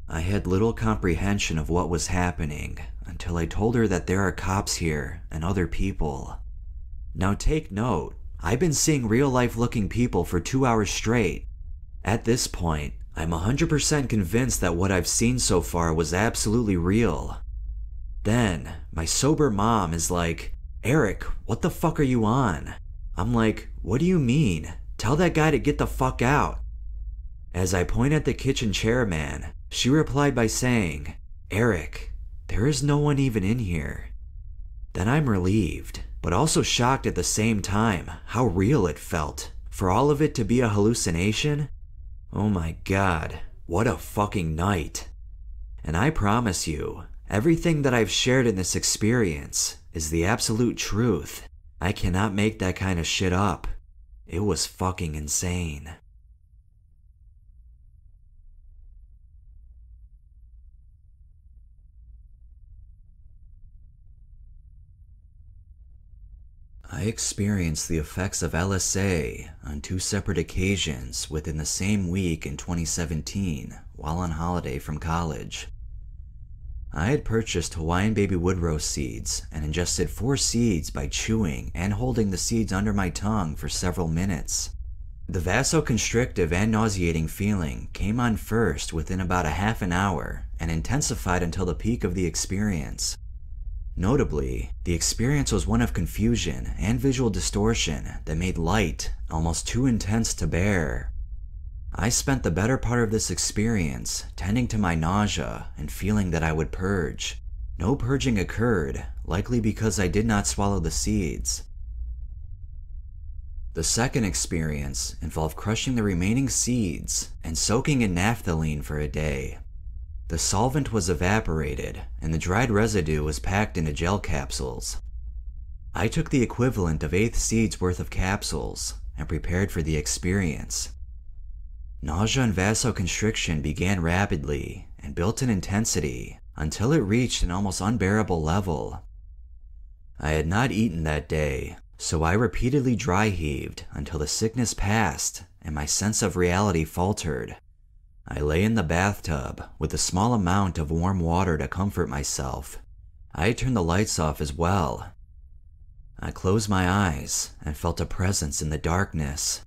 A: I had little comprehension of what was happening until I told her that there are cops here and other people. Now take note, I've been seeing real-life looking people for 2 hours straight. At this point, I'm 100% convinced that what I've seen so far was absolutely real. Then, my sober mom is like, "Eric, what the fuck are you on?" I'm like, "What do you mean? Tell that guy to get the fuck out." As I point at the kitchen chairman, she replied by saying, "Eric, there is no one even in here." Then I'm relieved, but also shocked at the same time how real it felt. For all of it to be a hallucination? Oh my god, what a fucking night. And I promise you, everything that I've shared in this experience is the absolute truth. I cannot make that kind of shit up. It was fucking insane. I experienced the effects of LSA on 2 separate occasions within the same week in 2017 while on holiday from college. I had purchased Hawaiian baby woodrose seeds and ingested 4 seeds by chewing and holding the seeds under my tongue for several minutes. The vasoconstrictive and nauseating feeling came on first within about a half an hour and intensified until the peak of the experience. Notably, the experience was one of confusion and visual distortion that made light almost too intense to bear. I spent the better part of this experience tending to my nausea and feeling that I would purge. No purging occurred, likely because I did not swallow the seeds. The second experience involved crushing the remaining seeds and soaking in naphthalene for a day. The solvent was evaporated, and the dried residue was packed into gel capsules. I took the equivalent of 1/8 seeds worth of capsules and prepared for the experience. Nausea and vasoconstriction began rapidly and built in intensity until it reached an almost unbearable level. I had not eaten that day, so I repeatedly dry heaved until the sickness passed and my sense of reality faltered. I lay in the bathtub with a small amount of warm water to comfort myself. I turned the lights off as well. I closed my eyes and felt a presence in the darkness.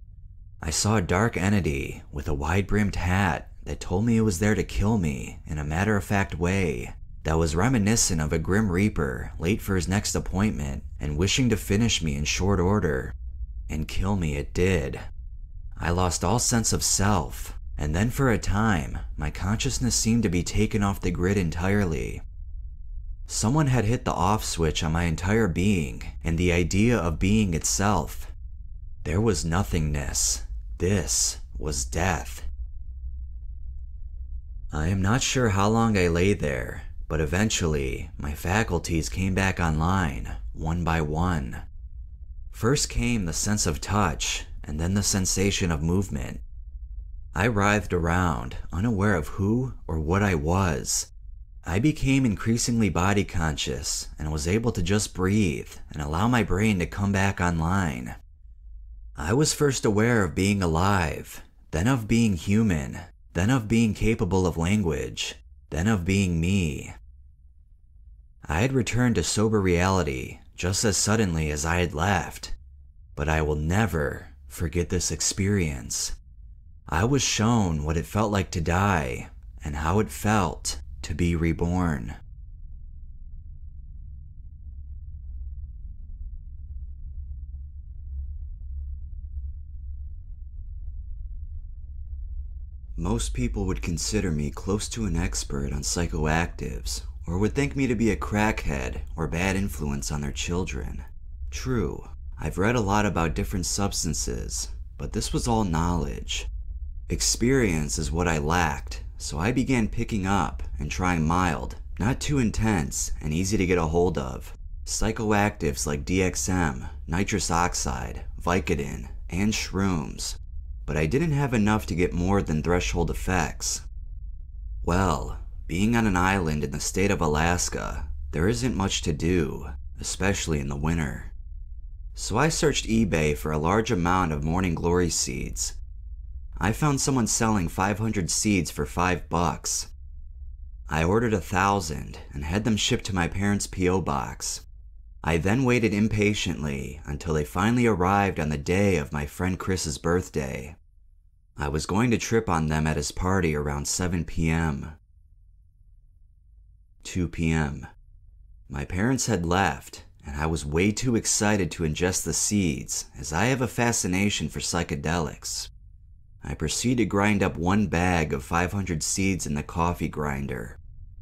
A: I saw a dark entity with a wide-brimmed hat that told me it was there to kill me in a matter-of-fact way that was reminiscent of a Grim Reaper late for his next appointment and wishing to finish me in short order. And kill me it did. I lost all sense of self. And then for a time, my consciousness seemed to be taken off the grid entirely. Someone had hit the off switch on my entire being and the idea of being itself. There was nothingness. This was death. I am not sure how long I lay there, but eventually my faculties came back online, one by one. First came the sense of touch, and then the sensation of movement. I writhed around, unaware of who or what I was. I became increasingly body conscious and was able to just breathe and allow my brain to come back online. I was first aware of being alive, then of being human, then of being capable of language, then of being me. I had returned to sober reality just as suddenly as I had left, but I will never forget this experience. I was shown what it felt like to die and how it felt to be reborn. Most people would consider me close to an expert on psychoactives, or would think me to be a crackhead or bad influence on their children. True, I've read a lot about different substances, but this was all knowledge. Experience is what I lacked, so I began picking up and trying mild, not too intense, and easy to get a hold of psychoactives like DXM, nitrous oxide, Vicodin, and shrooms, but I didn't have enough to get more than threshold effects. Well, being on an island in the state of Alaska, there isn't much to do, especially in the winter. So I searched eBay for a large amount of Morning Glory seeds. I found someone selling 500 seeds for $5. I ordered 1,000 and had them shipped to my parents' P.O. box. I then waited impatiently until they finally arrived on the day of my friend Chris's birthday. I was going to trip on them at his party around 7 p.m. 2 p.m. My parents had left, and I was way too excited to ingest the seeds, as I have a fascination for psychedelics. I proceed to grind up one bag of 500 seeds in the coffee grinder.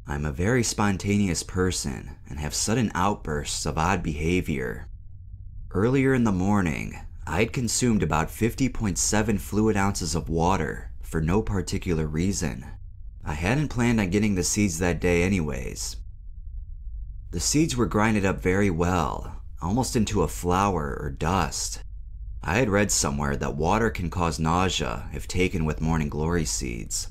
A: I'm a very spontaneous person and have sudden outbursts of odd behavior. Earlier in the morning, I'd consumed about 50.7 fluid ounces of water for no particular reason. I hadn't planned on getting the seeds that day anyways. The seeds were grinded up very well, almost into a flour or dust. I had read somewhere that water can cause nausea if taken with Morning Glory seeds,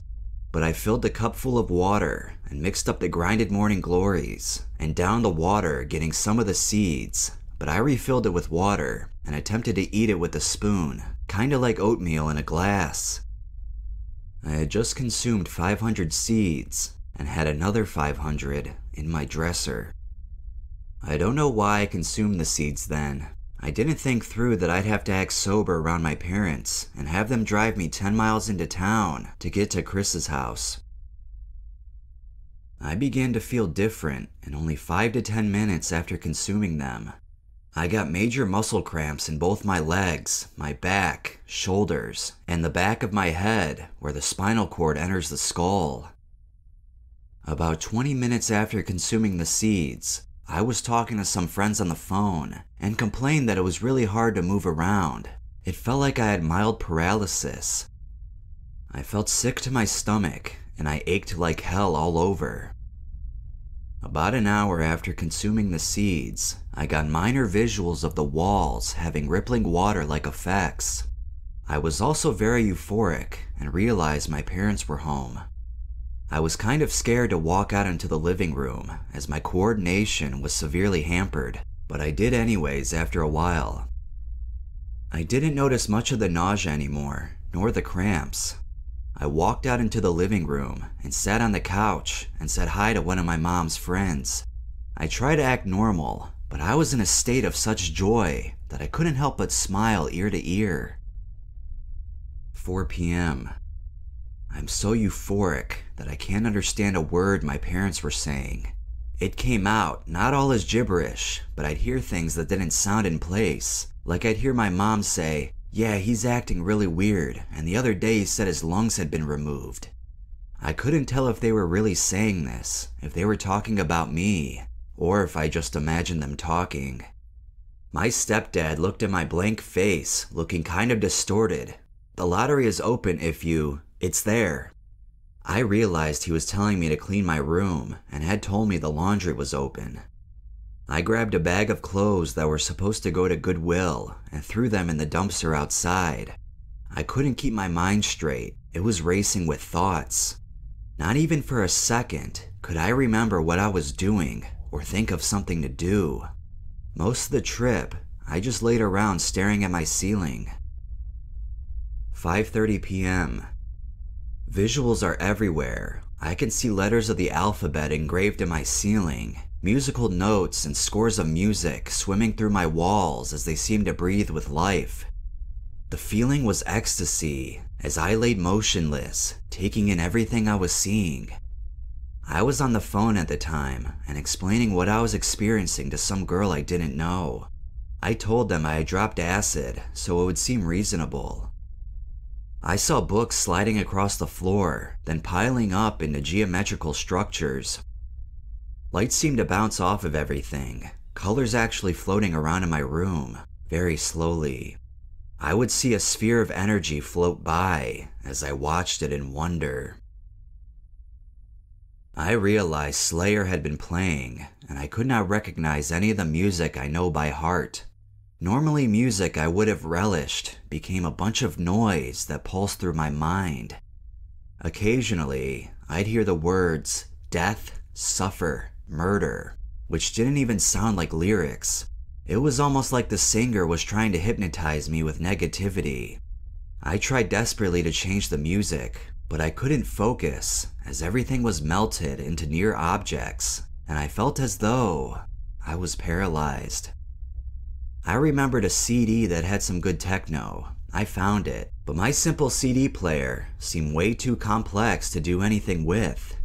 A: but I filled the cup full of water and mixed up the grinded Morning Glories and downed the water, getting some of the seeds, but I refilled it with water and attempted to eat it with a spoon, kinda like oatmeal in a glass. I had just consumed 500 seeds and had another 500 in my dresser. I don't know why I consumed the seeds then. I didn't think through that I'd have to act sober around my parents and have them drive me 10 miles into town to get to Chris's house. I began to feel different in only 5 to 10 minutes after consuming them. I got major muscle cramps in both my legs, my back, shoulders, and the back of my head where the spinal cord enters the skull. About 20 minutes after consuming the seeds, I was talking to some friends on the phone and complained that it was really hard to move around. It felt like I had mild paralysis. I felt sick to my stomach and I ached like hell all over. About an hour after consuming the seeds, I got minor visuals of the walls having rippling water-like effects. I was also very euphoric and realized my parents were home. I was kind of scared to walk out into the living room as my coordination was severely hampered, but I did anyways after a while. I didn't notice much of the nausea anymore, nor the cramps. I walked out into the living room and sat on the couch and said hi to one of my mom's friends. I tried to act normal, but I was in a state of such joy that I couldn't help but smile ear to ear. 4 p.m. I'm so euphoric that I can't understand a word my parents were saying. It came out not all as gibberish, but I'd hear things that didn't sound in place. Like I'd hear my mom say, "Yeah, he's acting really weird, and the other day he said his lungs had been removed." I couldn't tell if they were really saying this, if they were talking about me, or if I just imagined them talking. My stepdad looked at my blank face, looking kind of distorted. "The lottery is open if it's there." I realized he was telling me to clean my room and had told me the laundry was open. I grabbed a bag of clothes that were supposed to go to Goodwill and threw them in the dumpster outside. I couldn't keep my mind straight. It was racing with thoughts. Not even for a second could I remember what I was doing or think of something to do. Most of the trip, I just laid around staring at my ceiling. 5:30 p.m. Visuals are everywhere. I can see letters of the alphabet engraved in my ceiling, musical notes and scores of music swimming through my walls as they seemed to breathe with life. The feeling was ecstasy as I laid motionless, taking in everything I was seeing. I was on the phone at the time and explaining what I was experiencing to some girl I didn't know. I told them I had dropped acid, so it would seem reasonable. I saw books sliding across the floor, then piling up into geometrical structures. Light seemed to bounce off of everything, colors actually floating around in my room, very slowly. I would see a sphere of energy float by as I watched it in wonder. I realized Slayer had been playing, and I could not recognize any of the music I know by heart. Normally, music I would have relished became a bunch of noise that pulsed through my mind. Occasionally, I'd hear the words death, suffer, murder, which didn't even sound like lyrics. It was almost like the singer was trying to hypnotize me with negativity. I tried desperately to change the music, but I couldn't focus as everything was melted into near objects, and I felt as though I was paralyzed. I remembered a CD that had some good techno. I found it, but my simple CD player seemed way too complex to do anything with.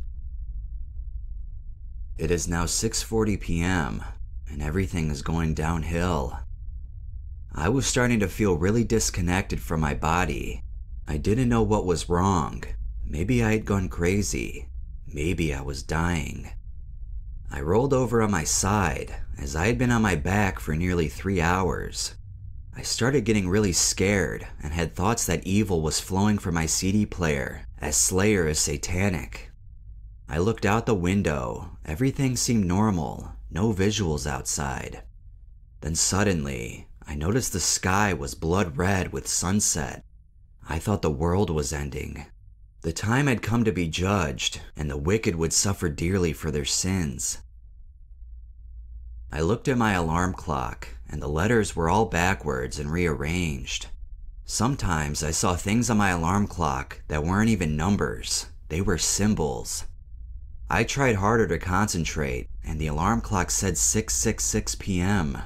A: It is now 6:40 p.m., and everything is going downhill. I was starting to feel really disconnected from my body. I didn't know what was wrong. Maybe I had gone crazy. Maybe I was dying. I rolled over on my side as I had been on my back for nearly 3 hours. I started getting really scared and had thoughts that evil was flowing from my CD player, as Slayer is satanic. I looked out the window. Everything seemed normal, no visuals outside. Then suddenly, I noticed the sky was blood red with sunset. I thought the world was ending. The time had come to be judged, and the wicked would suffer dearly for their sins. I looked at my alarm clock, and the letters were all backwards and rearranged. Sometimes I saw things on my alarm clock that weren't even numbers. They were symbols. I tried harder to concentrate, and the alarm clock said 6:66 p.m.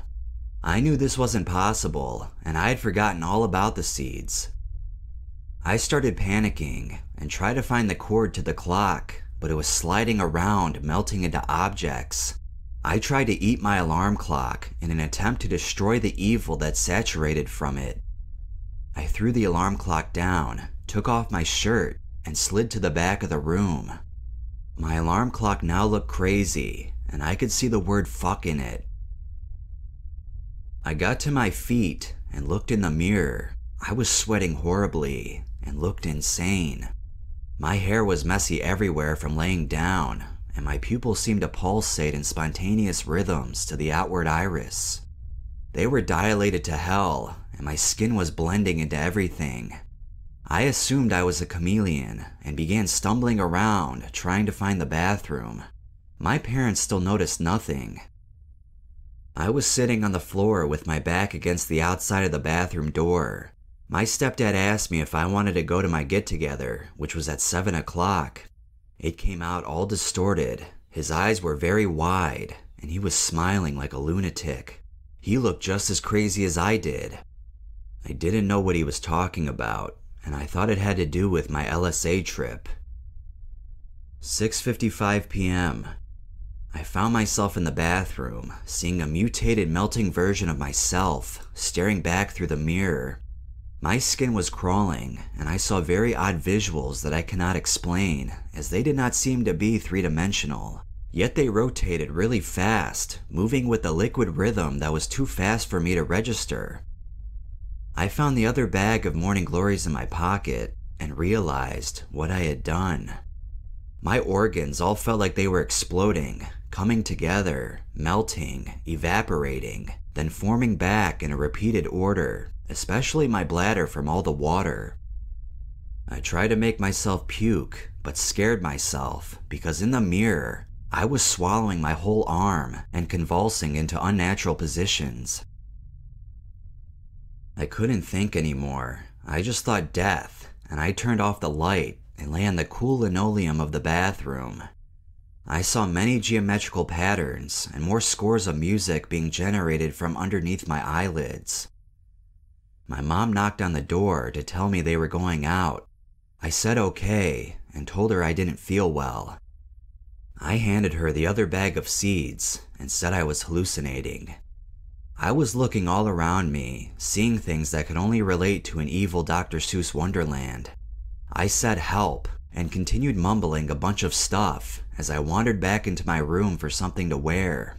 A: I knew this wasn't possible, and I had forgotten all about the seeds. I started panicking and tried to find the cord to the clock, but it was sliding around, melting into objects. I tried to eat my alarm clock in an attempt to destroy the evil that saturated from it. I threw the alarm clock down, took off my shirt, and slid to the back of the room. My alarm clock now looked crazy, and I could see the word fuck in it. I got to my feet and looked in the mirror. I was sweating horribly and looked insane. My hair was messy everywhere from laying down, and my pupils seemed to pulsate in spontaneous rhythms to the outward iris. They were dilated to hell, and my skin was blending into everything. I assumed I was a chameleon and began stumbling around trying to find the bathroom. My parents still noticed nothing. I was sitting on the floor with my back against the outside of the bathroom door. My stepdad asked me if I wanted to go to my get-together, which was at 7 o'clock. It came out all distorted. His eyes were very wide, and he was smiling like a lunatic. He looked just as crazy as I did. I didn't know what he was talking about, and I thought it had to do with my LSA trip. 6:55 p.m. I found myself in the bathroom, seeing a mutated, melting version of myself, staring back through the mirror. My skin was crawling, and I saw very odd visuals that I cannot explain, as they did not seem to be three-dimensional. Yet they rotated really fast, moving with a liquid rhythm that was too fast for me to register. I found the other bag of Morning Glories in my pocket and realized what I had done. My organs all felt like they were exploding, coming together, melting, evaporating, then forming back in a repeated order, especially my bladder from all the water. I tried to make myself puke, but scared myself because in the mirror, I was swallowing my whole arm and convulsing into unnatural positions. I couldn't think anymore. I just thought death, and I turned off the light and lay on the cool linoleum of the bathroom. I saw many geometrical patterns and more scores of music being generated from underneath my eyelids. My mom knocked on the door to tell me they were going out. I said okay and told her I didn't feel well. I handed her the other bag of seeds and said I was hallucinating. I was looking all around me, seeing things that could only relate to an evil Dr. Seuss wonderland. I said help and continued mumbling a bunch of stuff as I wandered back into my room for something to wear.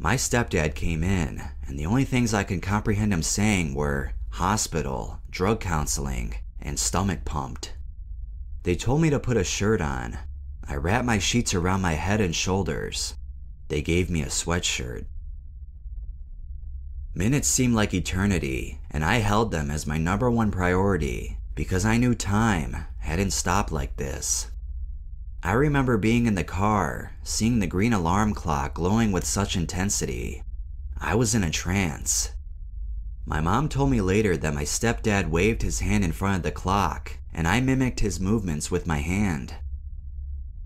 A: My stepdad came in, and the only things I could comprehend him saying were hospital, drug counseling, and stomach pumped. They told me to put a shirt on. I wrapped my sheets around my head and shoulders. They gave me a sweatshirt. Minutes seemed like eternity, and I held them as my number one priority because I knew time hadn't stopped like this. I remember being in the car, seeing the green alarm clock glowing with such intensity. I was in a trance. My mom told me later that my stepdad waved his hand in front of the clock, and I mimicked his movements with my hand.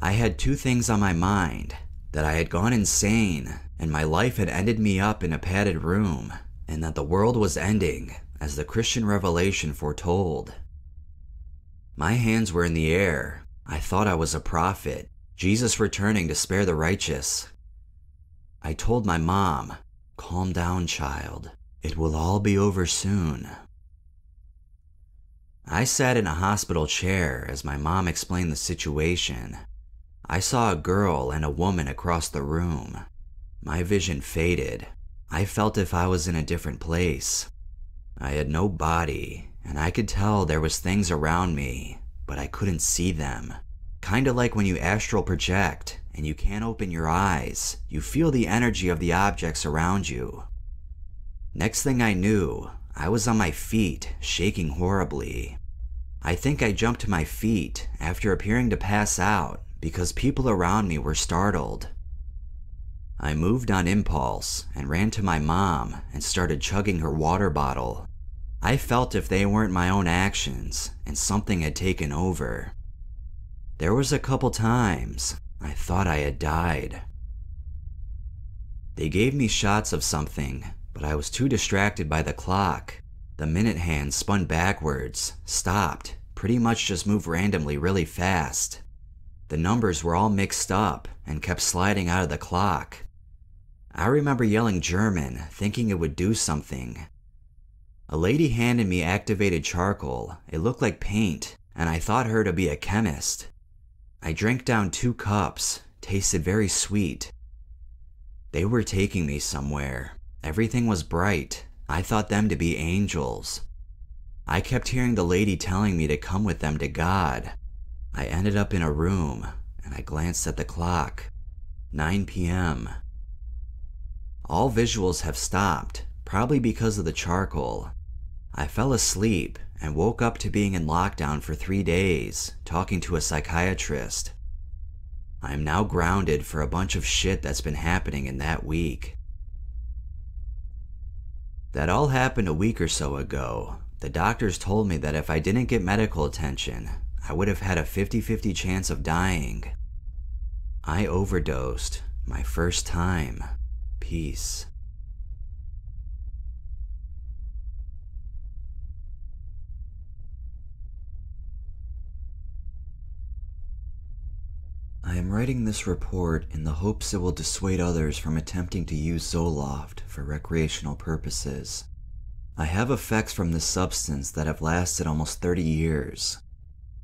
A: I had two things on my mind: that I had gone insane, and my life had ended me up in a padded room, and that the world was ending, as the Christian revelation foretold. My hands were in the air. I thought I was a prophet, Jesus returning to spare the righteous. I told my mom, "Calm down, child. It will all be over soon." I sat in a hospital chair as my mom explained the situation. I saw a girl and a woman across the room. My vision faded. I felt if I was in a different place. I had no body, and I could tell there was things around me, but I couldn't see them. Kinda like when you astral project and you can't open your eyes, you feel the energy of the objects around you. Next thing I knew, I was on my feet, shaking horribly. I think I jumped to my feet after appearing to pass out because people around me were startled. I moved on impulse and ran to my mom and started chugging her water bottle. I felt if they weren't my own actions and something had taken over. There was a couple times I thought I had died. They gave me shots of something, but I was too distracted by the clock. The minute hand spun backwards, stopped, pretty much just moved randomly really fast. The numbers were all mixed up and kept sliding out of the clock. I remember yelling German, thinking it would do something. A lady handed me activated charcoal. It looked like paint, and I thought her to be a chemist. I drank down 2 cups, tasted very sweet. They were taking me somewhere. Everything was bright. I thought them to be angels. I kept hearing the lady telling me to come with them to God. I ended up in a room, and I glanced at the clock. 9 p.m. All visuals have stopped, probably because of the charcoal. I fell asleep and woke up to being in lockdown for 3 days, talking to a psychiatrist. I am now grounded for a bunch of shit that's been happening in that week. That all happened a week or so ago. The doctors told me that if I didn't get medical attention, I would have had a 50-50 chance of dying. I overdosed, my first time. Peace. I am writing this report in the hopes it will dissuade others from attempting to use Zoloft for recreational purposes. I have effects from this substance that have lasted almost 30 years.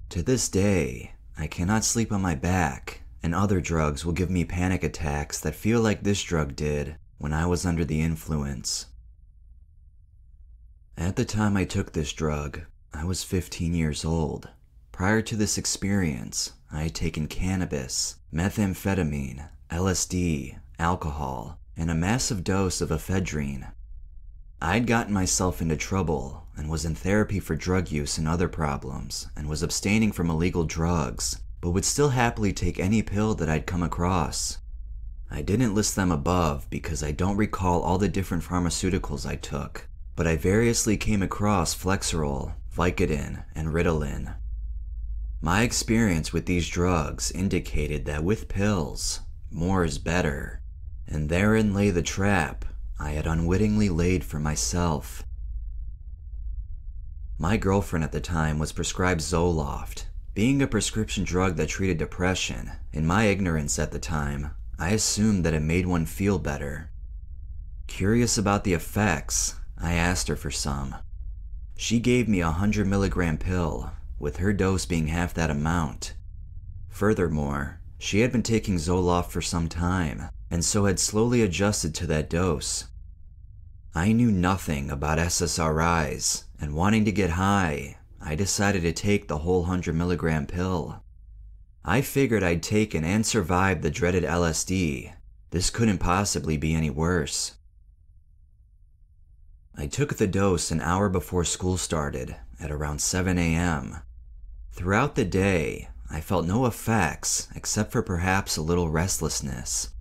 A: To this day, I cannot sleep on my back, and other drugs will give me panic attacks that feel like this drug did when I was under the influence. At the time I took this drug, I was 15 years old. Prior to this experience, I had taken cannabis, methamphetamine, LSD, alcohol, and a massive dose of ephedrine. I'd gotten myself into trouble and was in therapy for drug use and other problems, and was abstaining from illegal drugs, but would still happily take any pill that I'd come across. I didn't list them above because I don't recall all the different pharmaceuticals I took, but I variously came across Flexeril, Vicodin, and Ritalin. My experience with these drugs indicated that with pills, more is better, and therein lay the trap I had unwittingly laid for myself. My girlfriend at the time was prescribed Zoloft. Being a prescription drug that treated depression, in my ignorance at the time, I assumed that it made one feel better. Curious about the effects, I asked her for some. She gave me a 100 milligram pill, with her dose being half that amount. Furthermore, she had been taking Zoloft for some time, and so had slowly adjusted to that dose. I knew nothing about SSRIs, and wanting to get high, I decided to take the whole 100 mg pill. I figured I'd taken and survived the dreaded LSD. This couldn't possibly be any worse. I took the dose an hour before school started, at around 7 a.m. Throughout the day, I felt no effects except for perhaps a little restlessness.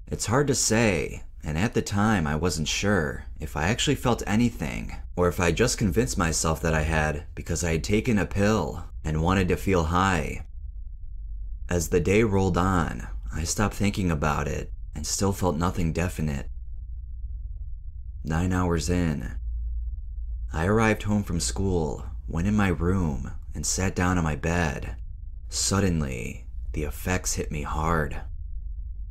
A: It's hard to say, and at the time I wasn't sure if I actually felt anything, or if I just convinced myself that I had because I had taken a pill and wanted to feel high. As the day rolled on, I stopped thinking about it and still felt nothing definite. 9 hours in, I arrived home from school, went in my room, and sat down on my bed. Suddenly, the effects hit me hard.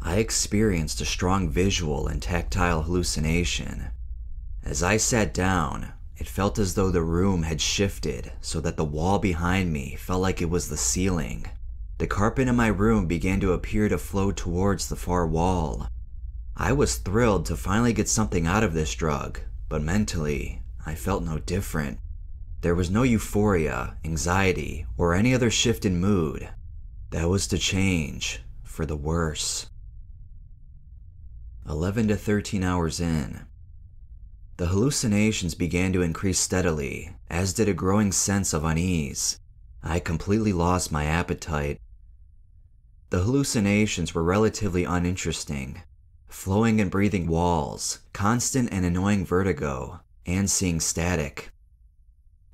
A: I experienced a strong visual and tactile hallucination. As I sat down, it felt as though the room had shifted so that the wall behind me felt like it was the ceiling. The carpet in my room began to appear to flow towards the far wall. I was thrilled to finally get something out of this drug, but mentally, I felt no different. There was no euphoria, anxiety, or any other shift in mood. That was to change for the worse. 11 to 13 hours in. The hallucinations began to increase steadily, as did a growing sense of unease. I completely lost my appetite. The hallucinations were relatively uninteresting. Flowing and breathing walls, constant and annoying vertigo, and seeing static.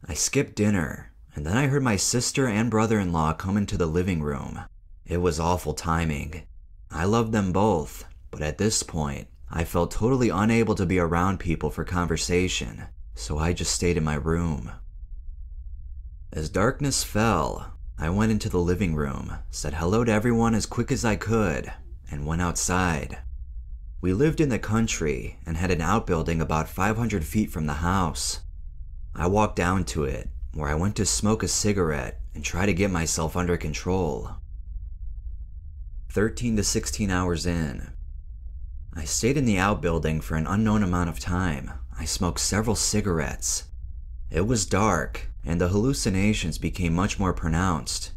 A: I skipped dinner, and then I heard my sister and brother-in-law come into the living room. It was awful timing. I loved them both, but at this point, I felt totally unable to be around people for conversation, so I just stayed in my room. As darkness fell, I went into the living room, said hello to everyone as quick as I could, and went outside. We lived in the country and had an outbuilding about 500 feet from the house. I walked down to it, where I went to smoke a cigarette and try to get myself under control. 13 to 16 hours in. I stayed in the outbuilding for an unknown amount of time. I smoked several cigarettes. It was dark, and the hallucinations became much more pronounced.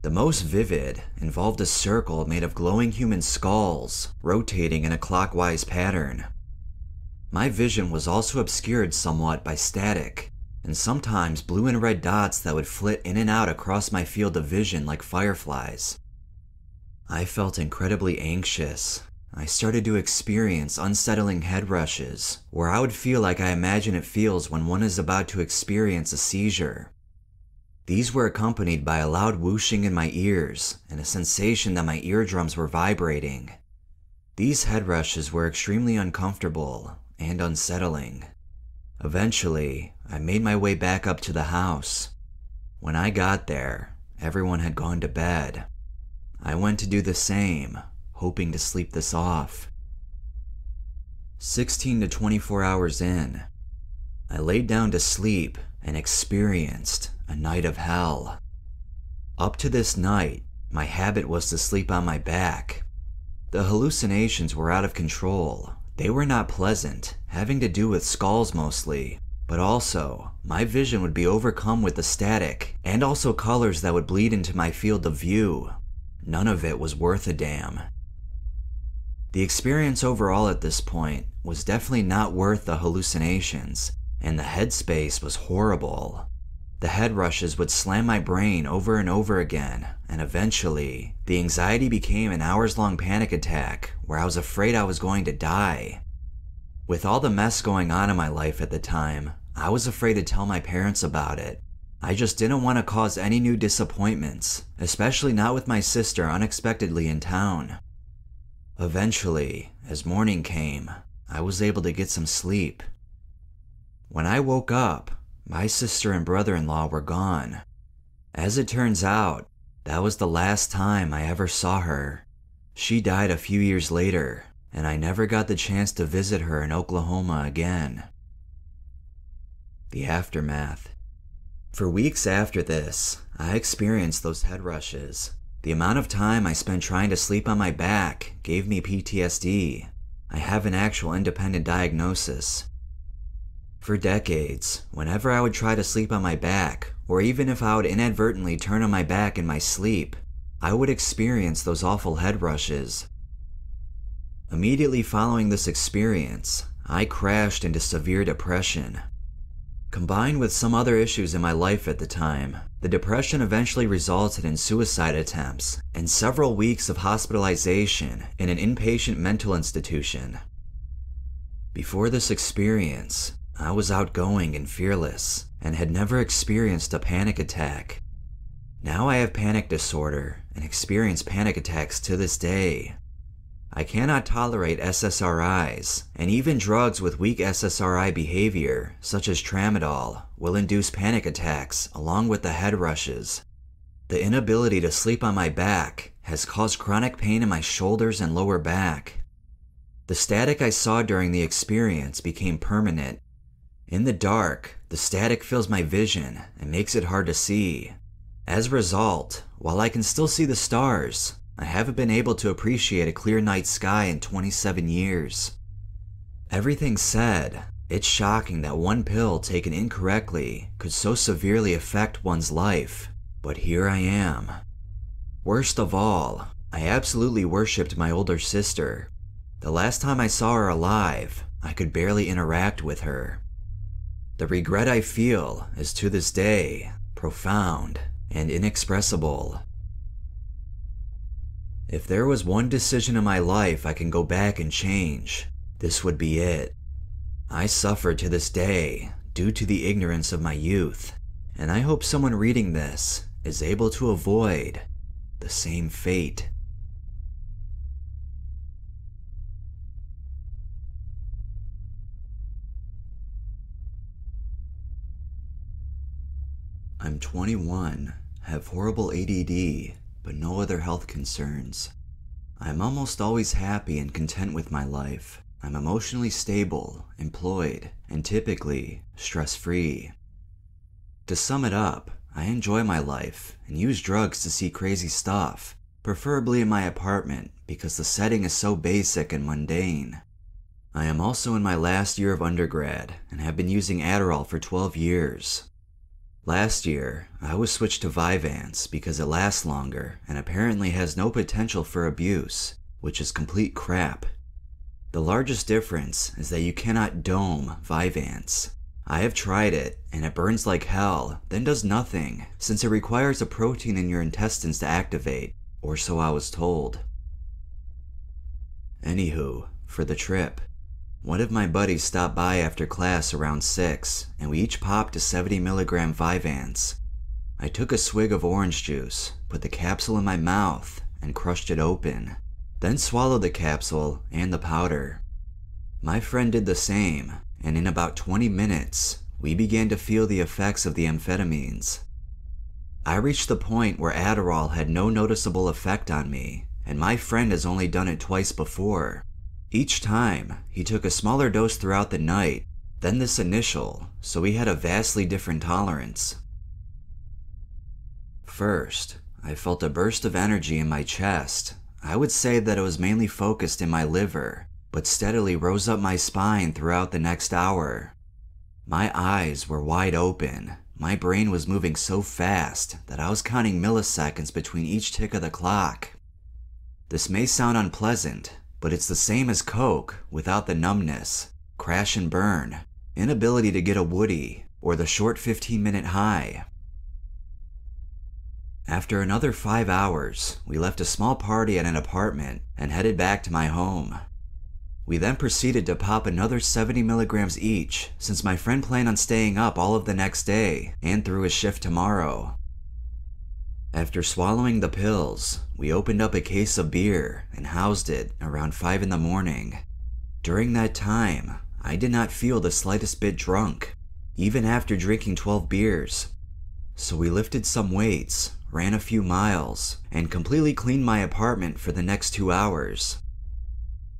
A: The most vivid involved a circle made of glowing human skulls, rotating in a clockwise pattern. My vision was also obscured somewhat by static, and sometimes blue and red dots that would flit in and out across my field of vision like fireflies. I felt incredibly anxious. I started to experience unsettling head rushes, where I would feel like I imagine it feels when one is about to experience a seizure. These were accompanied by a loud whooshing in my ears and a sensation that my eardrums were vibrating. These head rushes were extremely uncomfortable and unsettling. Eventually, I made my way back up to the house. When I got there, everyone had gone to bed. I went to do the same, hoping to sleep this off. 16 to 24 hours in, I laid down to sleep and experienced a night of hell. Up to this night, my habit was to sleep on my back. The hallucinations were out of control. They were not pleasant, having to do with skulls mostly, but also, my vision would be overcome with the static, and also colors that would bleed into my field of view. None of it was worth a damn. The experience overall at this point was definitely not worth the hallucinations, and the headspace was horrible. The head rushes would slam my brain over and over again, and eventually, the anxiety became an hours-long panic attack where I was afraid I was going to die. With all the mess going on in my life at the time, I was afraid to tell my parents about it. I just didn't want to cause any new disappointments, especially not with my sister unexpectedly in town. Eventually, as morning came, I was able to get some sleep. When I woke up, my sister and brother-in-law were gone. As it turns out, that was the last time I ever saw her. She died a few years later, and I never got the chance to visit her in Oklahoma again. The aftermath. For weeks after this, I experienced those head rushes. The amount of time I spent trying to sleep on my back gave me PTSD. I have an actual independent diagnosis. For decades, whenever I would try to sleep on my back, or even if I would inadvertently turn on my back in my sleep, I would experience those awful head rushes. Immediately following this experience, I crashed into severe depression. Combined with some other issues in my life at the time, the depression eventually resulted in suicide attempts and several weeks of hospitalization in an inpatient mental institution. Before this experience, I was outgoing and fearless and had never experienced a panic attack. Now I have panic disorder and experience panic attacks to this day. I cannot tolerate SSRIs, and even drugs with weak SSRI behavior, such as tramadol, will induce panic attacks along with the head rushes. The inability to sleep on my back has caused chronic pain in my shoulders and lower back. The static I saw during the experience became permanent. In the dark, the static fills my vision and makes it hard to see. As a result, while I can still see the stars, I haven't been able to appreciate a clear night sky in 27 years. Everything said, it's shocking that one pill taken incorrectly could so severely affect one's life, but here I am. Worst of all, I absolutely worshipped my older sister. The last time I saw her alive, I could barely interact with her. The regret I feel is to this day profound and inexpressible. If there was one decision in my life I can go back and change, this would be it. I suffer to this day due to the ignorance of my youth, and I hope someone reading this is able to avoid the same fate. I'm 21, have horrible ADD, but no other health concerns. I'm almost always happy and content with my life. I'm emotionally stable, employed, and typically stress-free. To sum it up, I enjoy my life and use drugs to see crazy stuff, preferably in my apartment because the setting is so basic and mundane. I am also in my last year of undergrad and have been using Adderall for 12 years. Last year, I was switched to Vyvanse because it lasts longer and apparently has no potential for abuse, which is complete crap. The largest difference is that you cannot dome Vyvanse. I have tried it, and it burns like hell, then does nothing, since it requires a protein in your intestines to activate, or so I was told. Anywho, for the trip, one of my buddies stopped by after class around 6, and we each popped a 70 mg Vyvanse. I took a swig of orange juice, put the capsule in my mouth, and crushed it open, then swallowed the capsule and the powder. My friend did the same, and in about 20 minutes, we began to feel the effects of the amphetamines. I reached the point where Adderall had no noticeable effect on me, and my friend has only done it twice before. Each time, he took a smaller dose throughout the night, then this initial, so we had a vastly different tolerance. First, I felt a burst of energy in my chest. I would say that it was mainly focused in my liver, but steadily rose up my spine throughout the next hour. My eyes were wide open. My brain was moving so fast that I was counting milliseconds between each tick of the clock. This may sound unpleasant, but it's the same as coke without the numbness, crash and burn, inability to get a woody, or the short 15-minute high. After another 5 hours, we left a small party at an apartment and headed back to my home. We then proceeded to pop another 70 mg each, since my friend planned on staying up all of the next day and through his shift tomorrow. After swallowing the pills, we opened up a case of beer and housed it around 5 in the morning. During that time, I did not feel the slightest bit drunk, even after drinking 12 beers. So we lifted some weights, ran a few miles, and completely cleaned my apartment for the next 2 hours.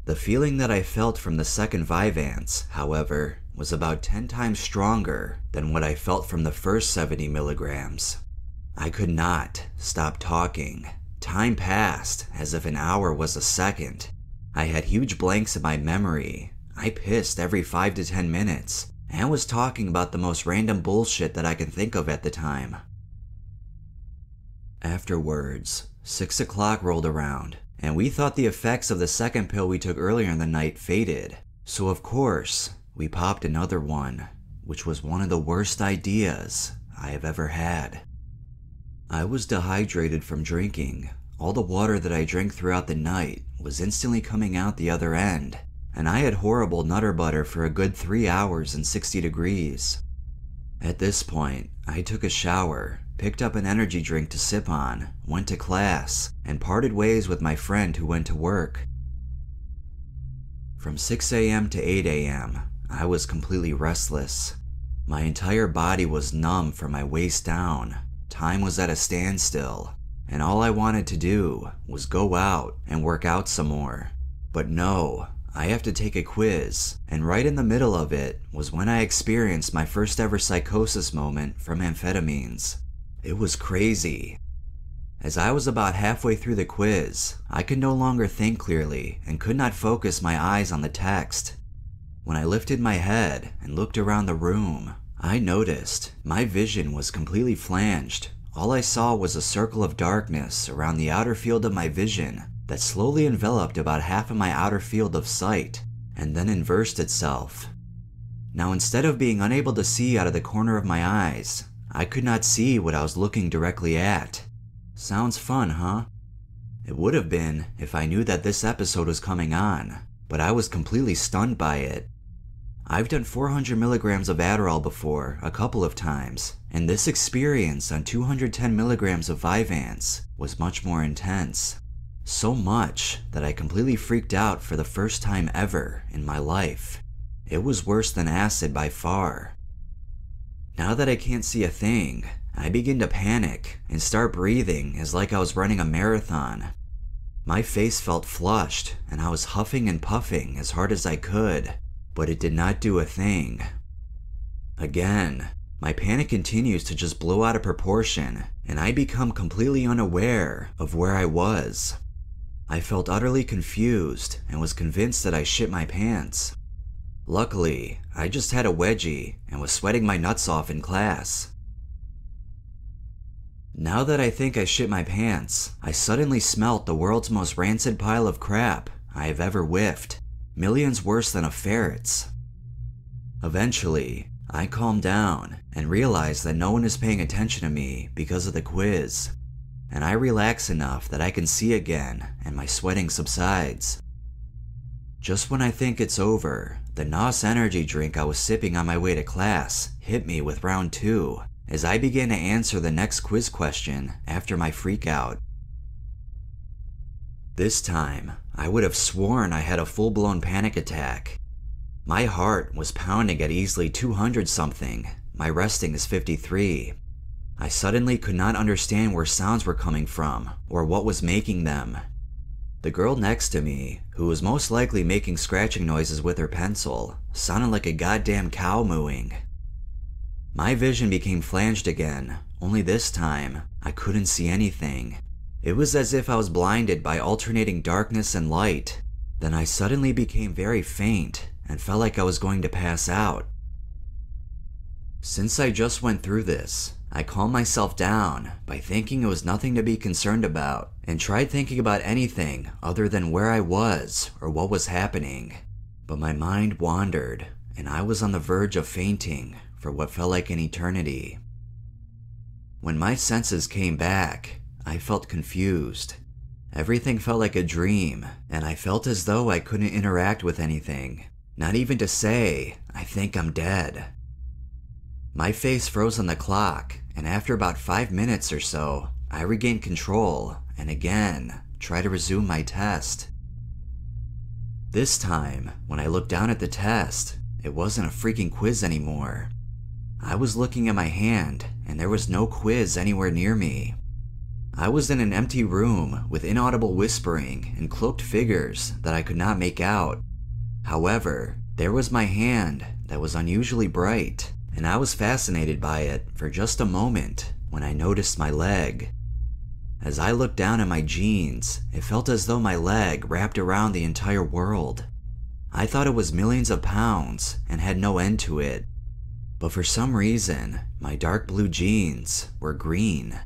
A: The feeling that I felt from the second Vyvanse, however, was about 10 times stronger than what I felt from the first 70 mg. I could not stop talking, Time passed as if an hour was a second. I had huge blanks in my memory. I pissed every 5 to 10 minutes and was talking about the most random bullshit that I could think of at the time. Afterwards, 6 o'clock rolled around, and we thought the effects of the second pill we took earlier in the night faded. So of course, we popped another one, which was one of the worst ideas I have ever had. I was dehydrated from drinking. All the water that I drank throughout the night was instantly coming out the other end, and I had horrible nutter butter for a good 3 hours and 60 degrees. At this point, I took a shower, picked up an energy drink to sip on, went to class, and parted ways with my friend who went to work. From 6 a.m. to 8 a.m., I was completely restless. My entire body was numb from my waist down. Time was at a standstill, and all I wanted to do was go out and work out some more. But no, I have to take a quiz, and right in the middle of it was when I experienced my first ever psychosis moment from amphetamines. It was crazy. As I was about halfway through the quiz, I could no longer think clearly and could not focus my eyes on the text. When I lifted my head and looked around the room, I noticed my vision was completely flanged. All I saw was a circle of darkness around the outer field of my vision that slowly enveloped about half of my outer field of sight and then inversed itself. Now, instead of being unable to see out of the corner of my eyes, I could not see what I was looking directly at. Sounds fun, huh? It would have been if I knew that this episode was coming on, but I was completely stunned by it. I've done 400 milligrams of Adderall before a couple of times, and this experience on 210 milligrams of Vyvanse was much more intense. So much that I completely freaked out for the first time ever in my life. It was worse than acid by far. Now that I can't see a thing, I begin to panic and start breathing as like I was running a marathon. My face felt flushed and I was huffing and puffing as hard as I could, but it did not do a thing. Again, my panic continues to just blow out of proportion and I become completely unaware of where I was. I felt utterly confused and was convinced that I shit my pants. Luckily, I just had a wedgie and was sweating my nuts off in class. Now that I think I shit my pants, I suddenly smelt the world's most rancid pile of crap I have ever whiffed, millions worse than a ferret's. Eventually, I calmed down and realized that no one is paying attention to me because of the quiz, and I relax enough that I can see again and my sweating subsides. Just when I think it's over, the NOS energy drink I was sipping on my way to class hit me with round 2 as I began to answer the next quiz question after my freakout. This time, I would have sworn I had a full-blown panic attack. My heart was pounding at easily 200 something, my resting is 53. I suddenly could not understand where sounds were coming from or what was making them. The girl next to me, who was most likely making scratching noises with her pencil, sounded like a goddamn cow mooing. My vision became flanged again, only this time, I couldn't see anything. It was as if I was blinded by alternating darkness and light. Then I suddenly became very faint and felt like I was going to pass out. Since I just went through this, I calmed myself down by thinking it was nothing to be concerned about and tried thinking about anything other than where I was or what was happening. But my mind wandered and I was on the verge of fainting for what felt like an eternity. When my senses came back, I felt confused. Everything felt like a dream, and I felt as though I couldn't interact with anything, not even to say, I think I'm dead. My face froze on the clock, and after about 5 minutes or so, I regained control and again tried to resume my test. This time, when I looked down at the test, it wasn't a freaking quiz anymore. I was looking at my hand, and there was no quiz anywhere near me. I was in an empty room with inaudible whispering and cloaked figures that I could not make out. However, there was my hand that was unusually bright, and I was fascinated by it for just a moment when I noticed my leg. As I looked down at my jeans, it felt as though my leg wrapped around the entire world. I thought it was millions of pounds and had no end to it. But for some reason, my dark blue jeans were green.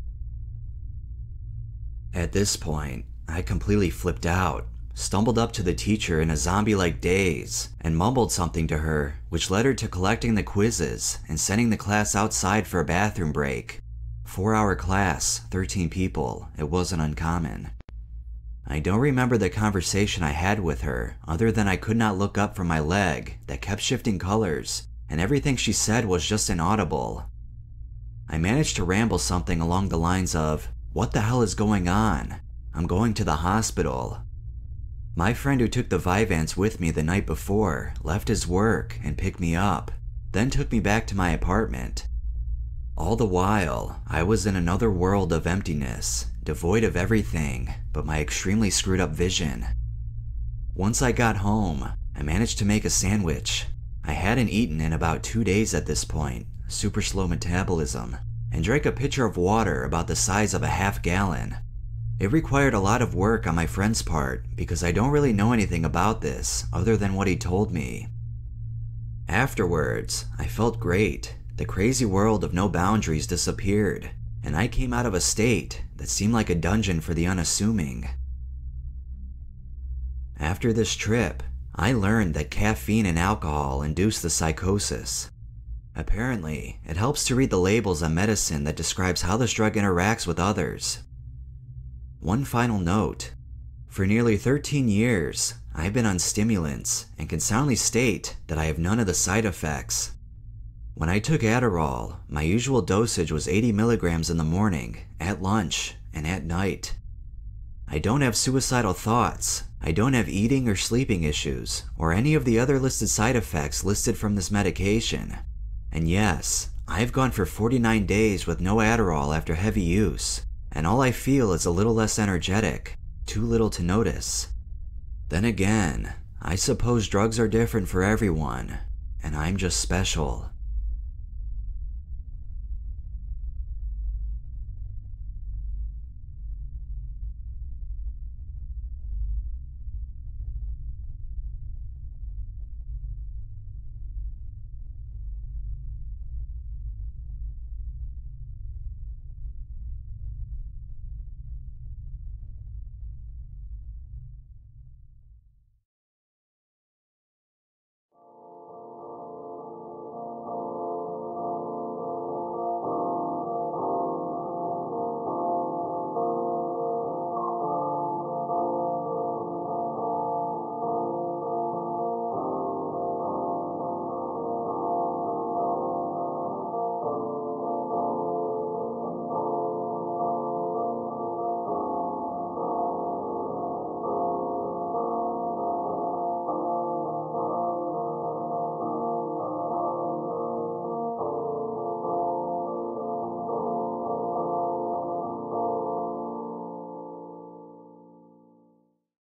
A: At this point, I completely flipped out, stumbled up to the teacher in a zombie-like daze, and mumbled something to her, which led her to collecting the quizzes and sending the class outside for a bathroom break. 4-hour class, 13 people, it wasn't uncommon. I don't remember the conversation I had with her, other than I could not look up from my leg that kept shifting colors, and everything she said was just inaudible. I managed to ramble something along the lines of, "What the hell is going on? I'm going to the hospital." My friend who took the Vyvanse with me the night before left his work and picked me up, then took me back to my apartment. All the while, I was in another world of emptiness, devoid of everything but my extremely screwed up vision. Once I got home, I managed to make a sandwich. I hadn't eaten in about 2 days at this point, super slow metabolism, and drank a pitcher of water about the size of a half-gallon. It required a lot of work on my friend's part because I don't really know anything about this other than what he told me. Afterwards, I felt great. The crazy world of no boundaries disappeared, and I came out of a state that seemed like a dungeon for the unassuming. After this trip, I learned that caffeine and alcohol induce the psychosis. Apparently, it helps to read the labels on medicine that describes how this drug interacts with others. One final note. For nearly 13 years, I've been on stimulants and can soundly state that I have none of the side effects. When I took Adderall, my usual dosage was 80 milligrams in the morning, at lunch, and at night. I don't have suicidal thoughts, I don't have eating or sleeping issues, or any of the other listed side effects listed from this medication. And yes, I've gone for 49 days with no Adderall after heavy use, and all I feel is a little less energetic, too little to notice. Then again, I suppose drugs are different for everyone, and I'm just special.